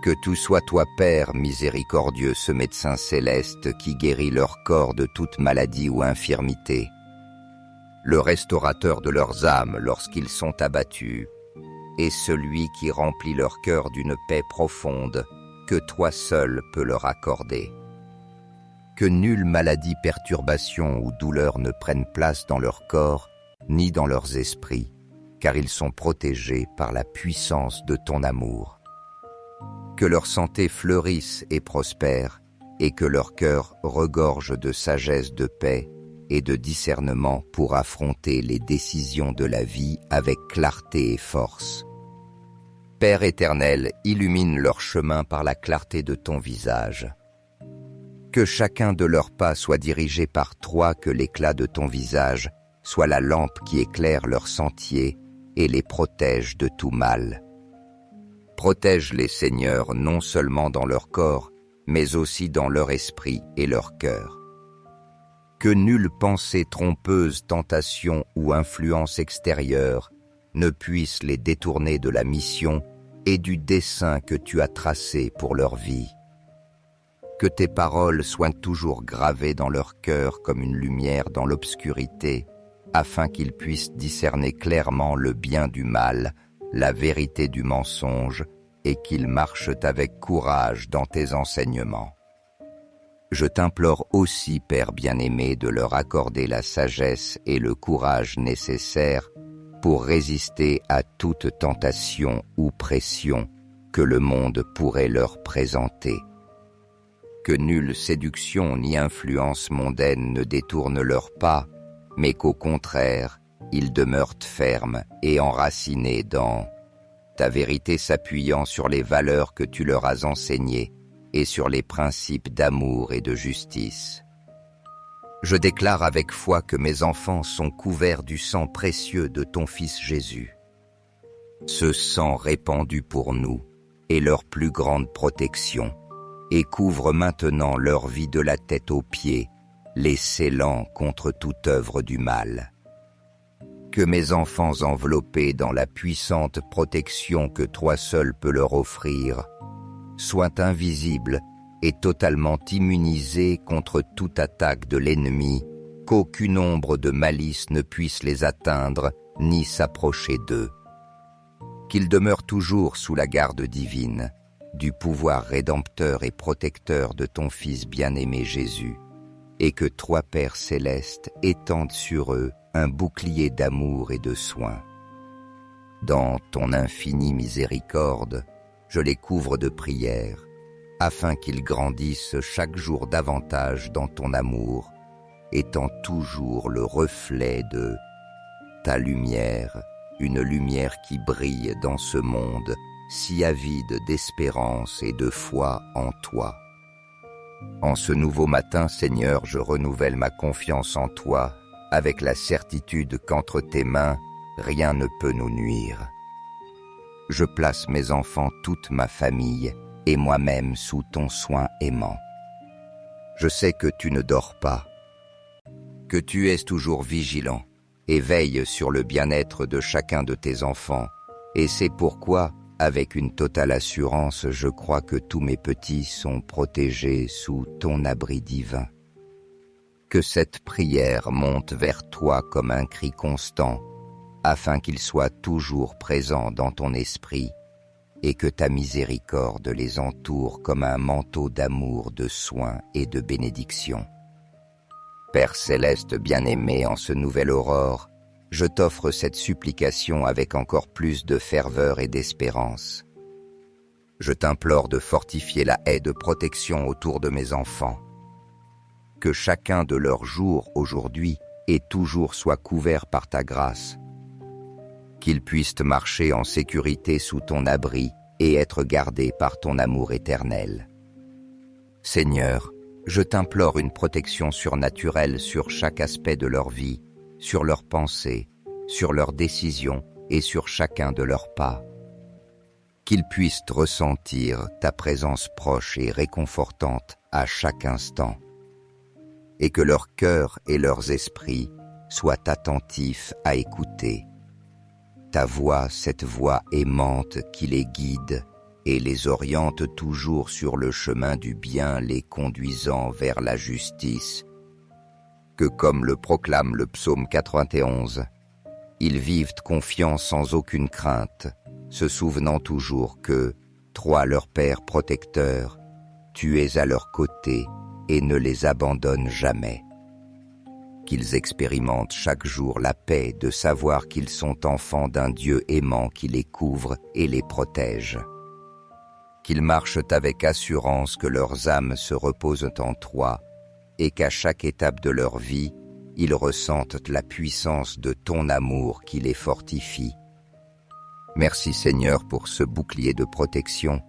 Que tout soit toi, Père miséricordieux, ce médecin céleste qui guérit leur corps de toute maladie ou infirmité, le restaurateur de leurs âmes lorsqu'ils sont abattus, et celui qui remplit leur cœur d'une paix profonde que toi seul peux leur accorder. Que nulle maladie, perturbation ou douleur ne prenne place dans leur corps ni dans leurs esprits, car ils sont protégés par la puissance de ton amour. Que leur santé fleurisse et prospère, et que leur cœur regorge de sagesse, de paix et de discernement pour affronter les décisions de la vie avec clarté et force. Père éternel, illumine leur chemin par la clarté de ton visage. Que chacun de leurs pas soit dirigé par toi, que l'éclat de ton visage soit la lampe qui éclaire leur sentier et les protège de tout mal. Protège-les, Seigneur, non seulement dans leur corps, mais aussi dans leur esprit et leur cœur. Que nulle pensée trompeuse, tentation ou influence extérieure ne puisse les détourner de la mission et du dessein que tu as tracé pour leur vie. Que tes paroles soient toujours gravées dans leur cœur comme une lumière dans l'obscurité, afin qu'ils puissent discerner clairement le bien du mal, la vérité du mensonge, et qu'ils marchent avec courage dans tes enseignements. Je t'implore aussi, Père bien-aimé, de leur accorder la sagesse et le courage nécessaires pour résister à toute tentation ou pression que le monde pourrait leur présenter. Que nulle séduction ni influence mondaine ne détourne leurs pas, mais qu'au contraire, ils demeurent fermes et enracinés dans ta vérité, s'appuyant sur les valeurs que tu leur as enseignées et sur les principes d'amour et de justice. Je déclare avec foi que mes enfants sont couverts du sang précieux de ton Fils Jésus. Ce sang répandu pour nous est leur plus grande protection et couvre maintenant leur vie de la tête aux pieds, les scellant contre toute œuvre du mal. Que mes enfants enveloppés dans la puissante protection que toi seul peux leur offrir soient invisibles et totalement immunisés contre toute attaque de l'ennemi, qu'aucune ombre de malice ne puisse les atteindre ni s'approcher d'eux. Qu'ils demeurent toujours sous la garde divine, du pouvoir rédempteur et protecteur de ton Fils bien-aimé Jésus, et que toi, Père céleste, étende sur eux un bouclier d'amour et de soin. Dans ton infinie miséricorde, je les couvre de prières, afin qu'ils grandissent chaque jour davantage dans ton amour, étant toujours le reflet de ta lumière, une lumière qui brille dans ce monde si avide d'espérance et de foi en toi. En ce nouveau matin, Seigneur, je renouvelle ma confiance en toi, avec la certitude qu'entre tes mains, rien ne peut nous nuire. Je place mes enfants, toute ma famille, et moi-même sous ton soin aimant. Je sais que tu ne dors pas, que tu es toujours vigilant et veilles sur le bien-être de chacun de tes enfants, et c'est pourquoi, avec une totale assurance, je crois que tous mes petits sont protégés sous ton abri divin. Que cette prière monte vers toi comme un cri constant, afin qu'il soit toujours présent dans ton esprit, et que ta miséricorde les entoure comme un manteau d'amour, de soins et de bénédiction. Père céleste bien-aimé, en ce nouvel aurore, je t'offre cette supplication avec encore plus de ferveur et d'espérance. Je t'implore de fortifier la haie de protection autour de mes enfants. Que chacun de leurs jours aujourd'hui et toujours soit couvert par ta grâce. Qu'ils puissent marcher en sécurité sous ton abri et être gardés par ton amour éternel. Seigneur, je t'implore une protection surnaturelle sur chaque aspect de leur vie, sur leurs pensées, sur leurs décisions et sur chacun de leurs pas. Qu'ils puissent ressentir ta présence proche et réconfortante à chaque instant, et que leur cœur et leurs esprits soient attentifs à écouter ta voix, cette voix aimante qui les guide et les oriente toujours sur le chemin du bien, les conduisant vers la justice. Que comme le proclame le psaume 91, ils vivent confiants sans aucune crainte, se souvenant toujours que, toi leur Père protecteur, tu es à leur côté et ne les abandonne jamais. Qu'ils expérimentent chaque jour la paix de savoir qu'ils sont enfants d'un Dieu aimant qui les couvre et les protège. Qu'ils marchent avec assurance que leurs âmes se reposent en toi et qu'à chaque étape de leur vie, ils ressentent la puissance de ton amour qui les fortifie. Merci Seigneur pour ce bouclier de protection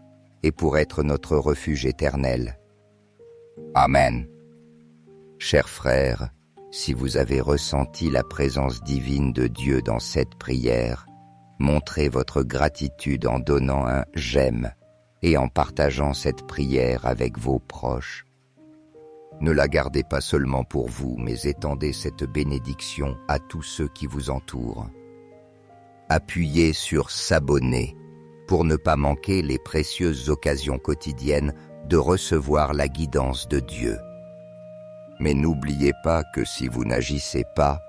et pour être notre refuge éternel. Amen. Chers frères, si vous avez ressenti la présence divine de Dieu dans cette prière, montrez votre gratitude en donnant un « j'aime » et en partageant cette prière avec vos proches. Ne la gardez pas seulement pour vous, mais étendez cette bénédiction à tous ceux qui vous entourent. Appuyez sur « s'abonner » pour ne pas manquer les précieuses occasions quotidiennes de recevoir la guidance de Dieu. Mais n'oubliez pas que si vous n'agissez pas,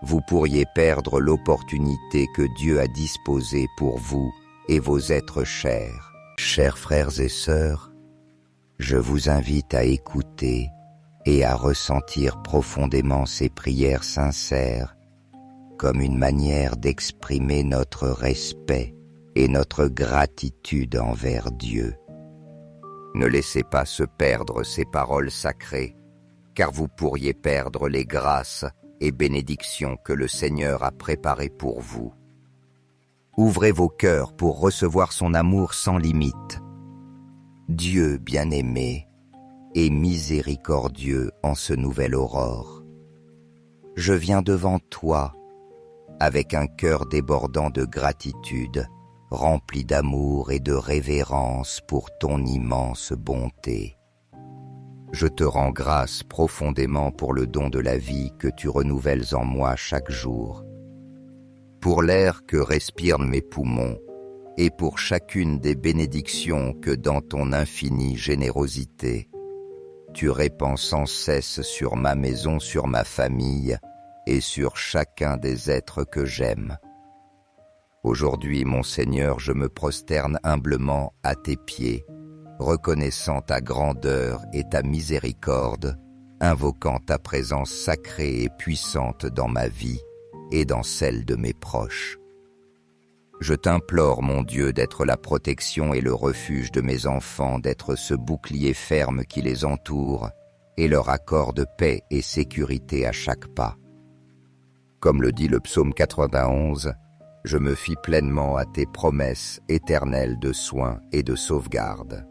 vous pourriez perdre l'opportunité que Dieu a disposée pour vous et vos êtres chers. Chers frères et sœurs, je vous invite à écouter et à ressentir profondément ces prières sincères comme une manière d'exprimer notre respect et notre gratitude envers Dieu. Ne laissez pas se perdre ces paroles sacrées, car vous pourriez perdre les grâces et bénédictions que le Seigneur a préparées pour vous. Ouvrez vos cœurs pour recevoir son amour sans limite. Dieu bien-aimé et miséricordieux en ce nouvel aurore. Je viens devant toi avec un cœur débordant de gratitude, rempli d'amour et de révérence pour ton immense bonté. Je te rends grâce profondément pour le don de la vie que tu renouvelles en moi chaque jour, pour l'air que respirent mes poumons et pour chacune des bénédictions que dans ton infinie générosité, tu répands sans cesse sur ma maison, sur ma famille et sur chacun des êtres que j'aime. Aujourd'hui, mon Seigneur, je me prosterne humblement à tes pieds, reconnaissant ta grandeur et ta miséricorde, invoquant ta présence sacrée et puissante dans ma vie et dans celle de mes proches. Je t'implore, mon Dieu, d'être la protection et le refuge de mes enfants, d'être ce bouclier ferme qui les entoure et leur accorde paix et sécurité à chaque pas. Comme le dit le psaume 91, je me fie pleinement à tes promesses éternelles de soins et de sauvegarde.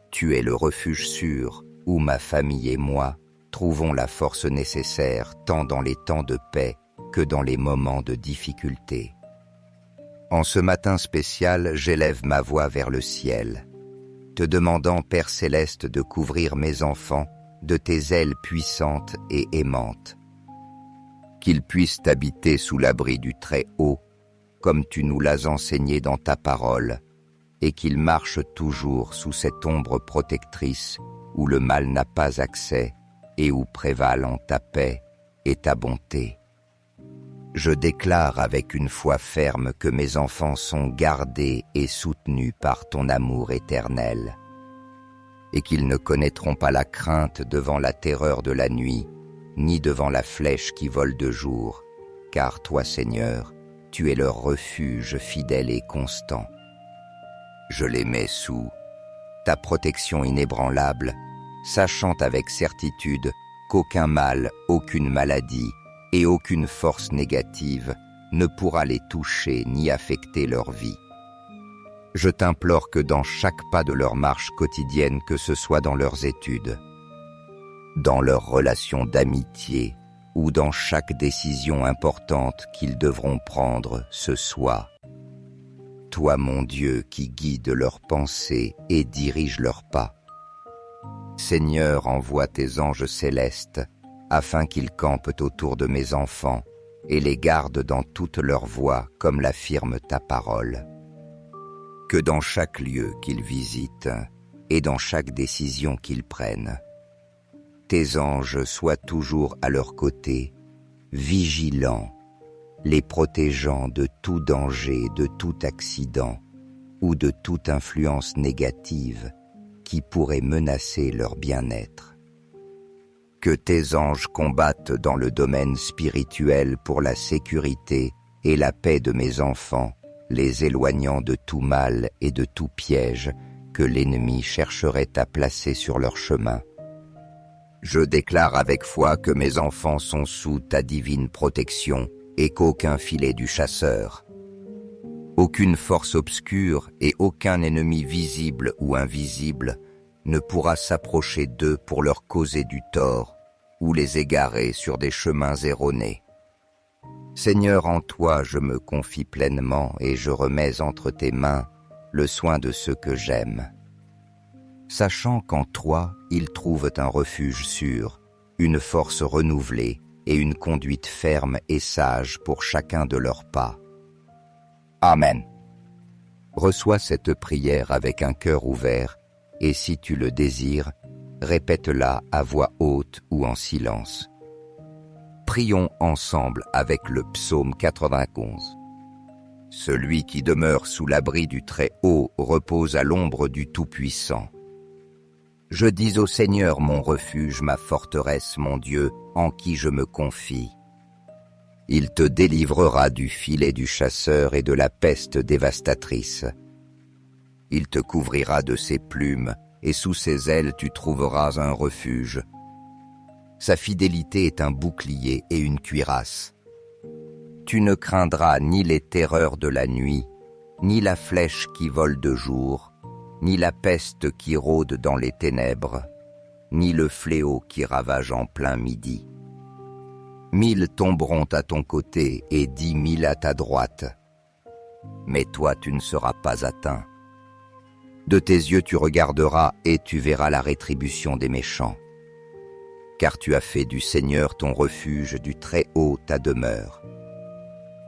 Tu es le refuge sûr où ma famille et moi trouvons la force nécessaire tant dans les temps de paix que dans les moments de difficulté. En ce matin spécial, j'élève ma voix vers le ciel, te demandant, Père céleste, de couvrir mes enfants de tes ailes puissantes et aimantes, qu'ils puissent habiter sous l'abri du Très-Haut, comme tu nous l'as enseigné dans ta parole, et qu'ils marchent toujours sous cette ombre protectrice où le mal n'a pas accès et où prévalent ta paix et ta bonté. Je déclare avec une foi ferme que mes enfants sont gardés et soutenus par ton amour éternel, et qu'ils ne connaîtront pas la crainte devant la terreur de la nuit, ni devant la flèche qui vole de jour, car toi, Seigneur, tu es leur refuge fidèle et constant. Je les mets sous ta protection inébranlable, sachant avec certitude qu'aucun mal, aucune maladie et aucune force négative ne pourra les toucher ni affecter leur vie. Je t'implore que dans chaque pas de leur marche quotidienne, que ce soit dans leurs études, dans leurs relations d'amitié ou dans chaque décision importante qu'ils devront prendre, ce soit toi, mon Dieu, qui guide leurs pensées et dirige leurs pas. Seigneur, envoie tes anges célestes afin qu'ils campent autour de mes enfants et les gardent dans toutes leurs voies comme l'affirme ta parole. Que dans chaque lieu qu'ils visitent et dans chaque décision qu'ils prennent, tes anges soient toujours à leur côté, vigilants, les protégeant de tout danger, de tout accident ou de toute influence négative qui pourrait menacer leur bien-être. Que tes anges combattent dans le domaine spirituel pour la sécurité et la paix de mes enfants, les éloignant de tout mal et de tout piège que l'ennemi chercherait à placer sur leur chemin. Je déclare avec foi que mes enfants sont sous ta divine protection et qu'aucun filet du chasseur, aucune force obscure et aucun ennemi visible ou invisible ne pourra s'approcher d'eux pour leur causer du tort ou les égarer sur des chemins erronés. Seigneur, en toi je me confie pleinement et je remets entre tes mains le soin de ceux que j'aime. Sachant qu'en toi ils trouvent un refuge sûr, une force renouvelée et une conduite ferme et sage pour chacun de leurs pas. Amen. Reçois cette prière avec un cœur ouvert et si tu le désires, répète-la à voix haute ou en silence. Prions ensemble avec le psaume 91. Celui qui demeure sous l'abri du Très-Haut repose à l'ombre du Tout-Puissant. Je dis au Seigneur mon refuge, ma forteresse, mon Dieu, en qui je me confie. Il te délivrera du filet du chasseur et de la peste dévastatrice. Il te couvrira de ses plumes, et sous ses ailes tu trouveras un refuge. Sa fidélité est un bouclier et une cuirasse. Tu ne craindras ni les terreurs de la nuit, ni la flèche qui vole de jour, ni la peste qui rôde dans les ténèbres, ni le fléau qui ravage en plein midi. 1000 tomberont à ton côté et 10 000 à ta droite, mais toi tu ne seras pas atteint. De tes yeux tu regarderas et tu verras la rétribution des méchants. Car tu as fait du Seigneur ton refuge, du Très-Haut ta demeure.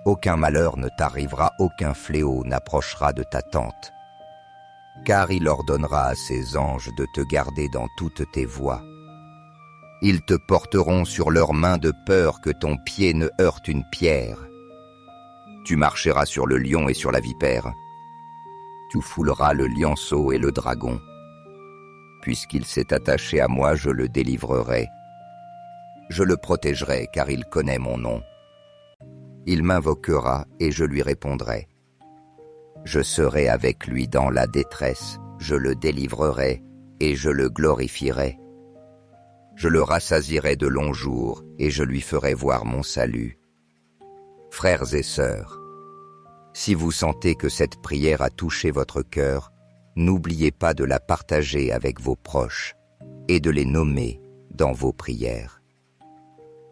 Aucun malheur ne t'arrivera, aucun fléau n'approchera de ta tente. Car il ordonnera à ses anges de te garder dans toutes tes voies. Ils te porteront sur leurs mains de peur que ton pied ne heurte une pierre. Tu marcheras sur le lion et sur la vipère. Tu fouleras le lionceau et le dragon. Puisqu'il s'est attaché à moi, je le délivrerai. Je le protégerai, car il connaît mon nom. Il m'invoquera et je lui répondrai. Je serai avec lui dans la détresse, je le délivrerai et je le glorifierai. Je le rassasierai de longs jours et je lui ferai voir mon salut. Frères et sœurs, si vous sentez que cette prière a touché votre cœur, n'oubliez pas de la partager avec vos proches et de les nommer dans vos prières.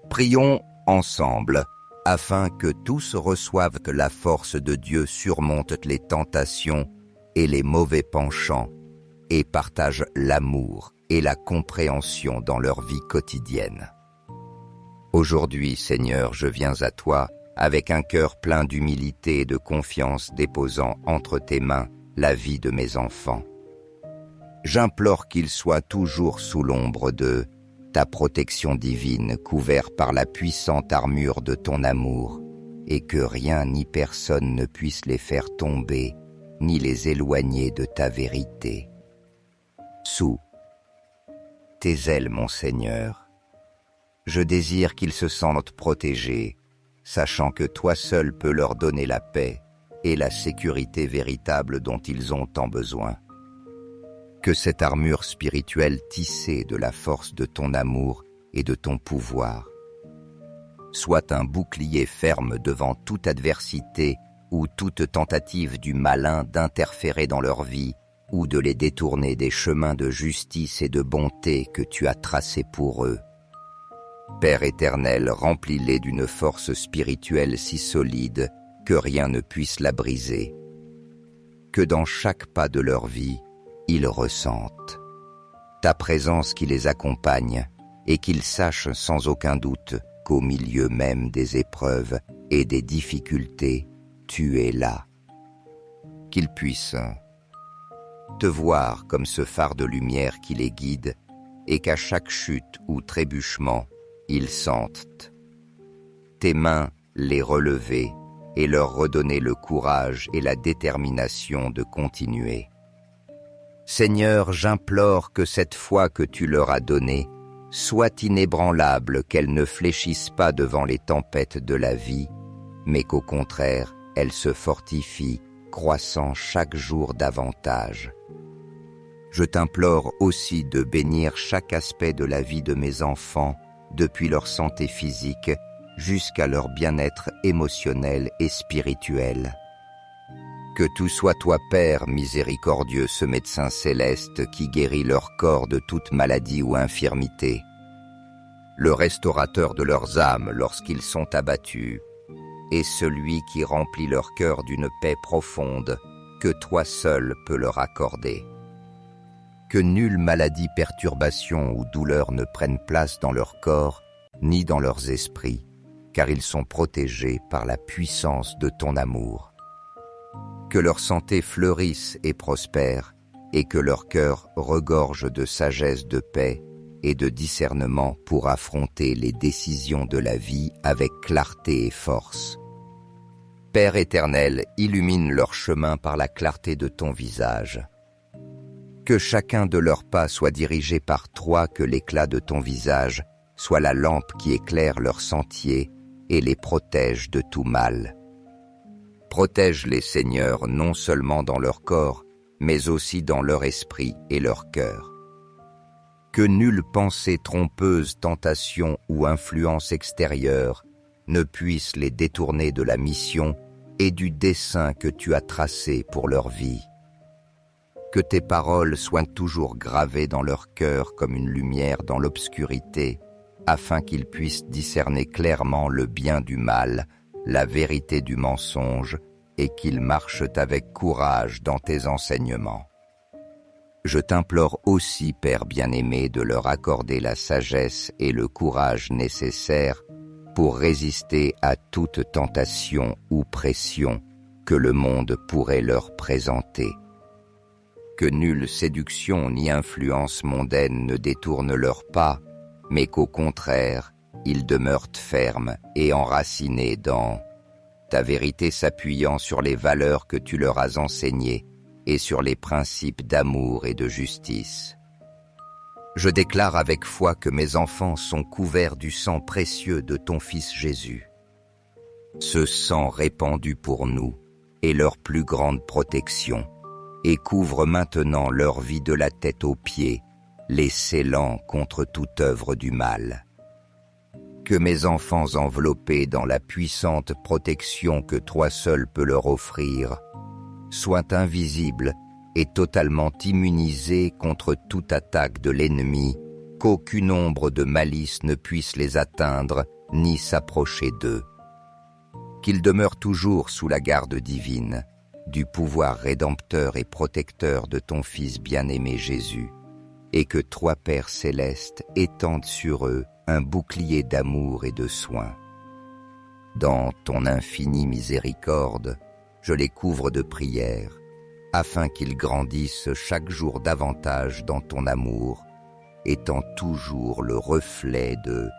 Prions ensemble afin que tous reçoivent que la force de Dieu surmonte les tentations et les mauvais penchants et partagent l'amour et la compréhension dans leur vie quotidienne. Aujourd'hui, Seigneur, je viens à toi avec un cœur plein d'humilité et de confiance, déposant entre tes mains la vie de mes enfants. J'implore qu'ils soient toujours sous l'ombre de ta protection divine, couverts par la puissante armure de ton amour, et que rien ni personne ne puisse les faire tomber, ni les éloigner de ta vérité. Sous tes ailes, mon Seigneur, je désire qu'ils se sentent protégés, sachant que toi seul peux leur donner la paix et la sécurité véritable dont ils ont tant besoin. Que cette armure spirituelle tissée de la force de ton amour et de ton pouvoir soit un bouclier ferme devant toute adversité ou toute tentative du malin d'interférer dans leur vie ou de les détourner des chemins de justice et de bonté que tu as tracés pour eux. Père éternel, remplis-les d'une force spirituelle si solide que rien ne puisse la briser. Que dans chaque pas de leur vie, ils ressentent ta présence qui les accompagne et qu'ils sachent sans aucun doute qu'au milieu même des épreuves et des difficultés, tu es là. Qu'ils puissent te voir comme ce phare de lumière qui les guide et qu'à chaque chute ou trébuchement, ils sentent tes mains les relever et leur redonner le courage et la détermination de continuer. Seigneur, j'implore que cette foi que tu leur as donnée soit inébranlable, qu'elle ne fléchisse pas devant les tempêtes de la vie, mais qu'au contraire, elle se fortifie, croissant chaque jour davantage. Je t'implore aussi de bénir chaque aspect de la vie de mes enfants, depuis leur santé physique jusqu'à leur bien-être émotionnel et spirituel. Que tout soit toi, Père miséricordieux, ce médecin céleste qui guérit leur corps de toute maladie ou infirmité, le restaurateur de leurs âmes lorsqu'ils sont abattus, et celui qui remplit leur cœur d'une paix profonde que toi seul peux leur accorder. Que nulle maladie, perturbation ou douleur ne prenne place dans leur corps ni dans leurs esprits, car ils sont protégés par la puissance de ton amour. Que leur santé fleurisse et prospère, et que leur cœur regorge de sagesse, de paix et de discernement pour affronter les décisions de la vie avec clarté et force. Père éternel, illumine leur chemin par la clarté de ton visage. Que chacun de leurs pas soit dirigé par toi, que l'éclat de ton visage soit la lampe qui éclaire leur sentier et les protège de tout mal. Protège-les, Seigneur, non seulement dans leur corps, mais aussi dans leur esprit et leur cœur. Que nulle pensée trompeuse, tentation ou influence extérieure ne puisse les détourner de la mission et du dessein que tu as tracé pour leur vie. Que tes paroles soient toujours gravées dans leur cœur comme une lumière dans l'obscurité, afin qu'ils puissent discerner clairement le bien du mal, la vérité du mensonge, et qu'ils marchent avec courage dans tes enseignements. Je t'implore aussi, Père bien-aimé, de leur accorder la sagesse et le courage nécessaires pour résister à toute tentation ou pression que le monde pourrait leur présenter. Que nulle séduction ni influence mondaine ne détourne leurs pas, mais qu'au contraire, ils demeurent fermes et enracinés dans ta vérité, s'appuyant sur les valeurs que tu leur as enseignées et sur les principes d'amour et de justice. Je déclare avec foi que mes enfants sont couverts du sang précieux de ton Fils Jésus. Ce sang répandu pour nous est leur plus grande protection et couvre maintenant leur vie de la tête aux pieds, les scellant contre toute œuvre du mal. Que mes enfants enveloppés dans la puissante protection que toi seul peux leur offrir soient invisibles et totalement immunisés contre toute attaque de l'ennemi, qu'aucune ombre de malice ne puisse les atteindre ni s'approcher d'eux. Qu'ils demeurent toujours sous la garde divine, du pouvoir rédempteur et protecteur de ton Fils bien-aimé Jésus, et que toi, Père céleste, étende sur eux un bouclier d'amour et de soin. Dans ton infinie miséricorde, je les couvre de prières, afin qu'ils grandissent chaque jour davantage dans ton amour, étant toujours le reflet de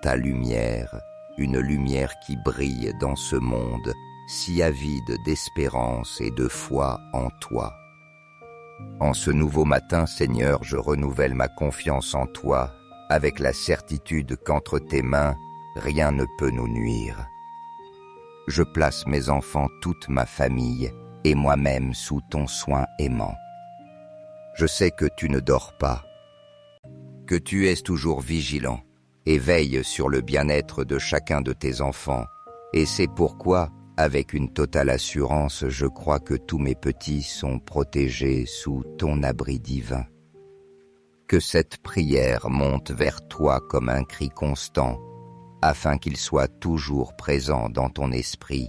ta lumière, une lumière qui brille dans ce monde si avide d'espérance et de foi en toi. En ce nouveau matin, Seigneur, je renouvelle ma confiance en toi, avec la certitude qu'entre tes mains, rien ne peut nous nuire. je place mes enfants, toute ma famille, et moi-même sous ton soin aimant. Je sais que tu ne dors pas, que tu es toujours vigilant et veilles sur le bien-être de chacun de tes enfants, et c'est pourquoi, avec une totale assurance, je crois que tous mes petits sont protégés sous ton abri divin. Que cette prière monte vers toi comme un cri constant, afin qu'il soit toujours présent dans ton esprit,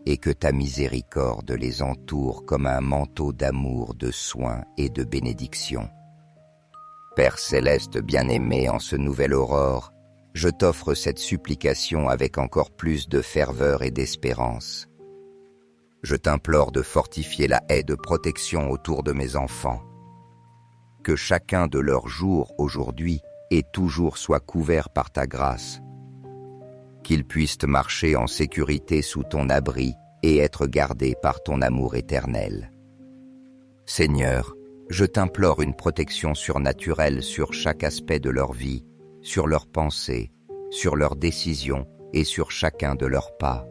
et que ta miséricorde les entoure comme un manteau d'amour, de soins et de bénédiction. Père céleste bien-aimé, en ce nouvel aurore, je t'offre cette supplication avec encore plus de ferveur et d'espérance. Je t'implore de fortifier la haie de protection autour de mes enfants. Que chacun de leurs jours aujourd'hui et toujours soit couvert par ta grâce. Qu'ils puissent marcher en sécurité sous ton abri et être gardés par ton amour éternel. Seigneur, je t'implore une protection surnaturelle sur chaque aspect de leur vie, sur leurs pensées, sur leurs décisions et sur chacun de leurs pas.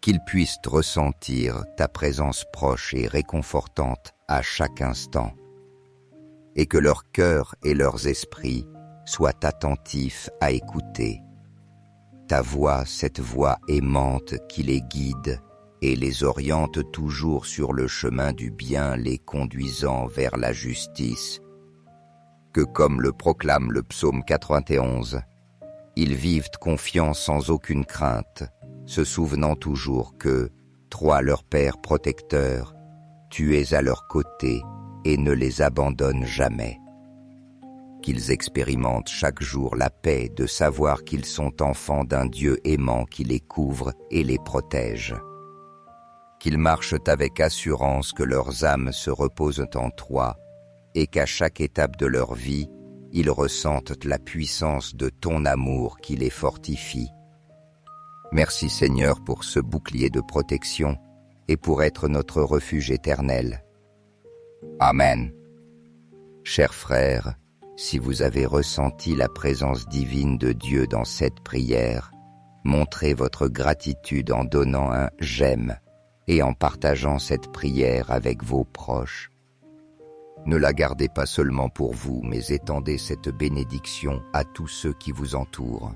Qu'ils puissent ressentir ta présence proche et réconfortante à chaque instant, et que leur cœur et leurs esprits soient attentifs à écouter ta voix, cette voix aimante qui les guide et les oriente toujours sur le chemin du bien, les conduisant vers la justice. Que, comme le proclame le psaume 91, ils vivent confiants sans aucune crainte, se souvenant toujours que, toi leur Père protecteur, tu es à leur côté et ne les abandonne jamais. Qu'ils expérimentent chaque jour la paix de savoir qu'ils sont enfants d'un Dieu aimant qui les couvre et les protège. Qu'ils marchent avec assurance que leurs âmes se reposent en toi et qu'à chaque étape de leur vie, ils ressentent la puissance de ton amour qui les fortifie. Merci Seigneur pour ce bouclier de protection et pour être notre refuge éternel. Amen. Chers frères, si vous avez ressenti la présence divine de Dieu dans cette prière, montrez votre gratitude en donnant un « j'aime » et en partageant cette prière avec vos proches. Ne la gardez pas seulement pour vous, mais étendez cette bénédiction à tous ceux qui vous entourent.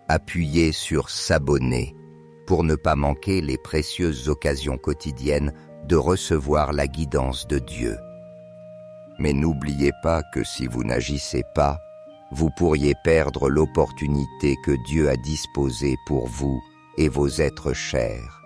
Appuyez sur « s'abonner » pour ne pas manquer les précieuses occasions quotidiennes de recevoir la guidance de Dieu. Mais n'oubliez pas que si vous n'agissez pas, vous pourriez perdre l'opportunité que Dieu a disposée pour vous et vos êtres chers.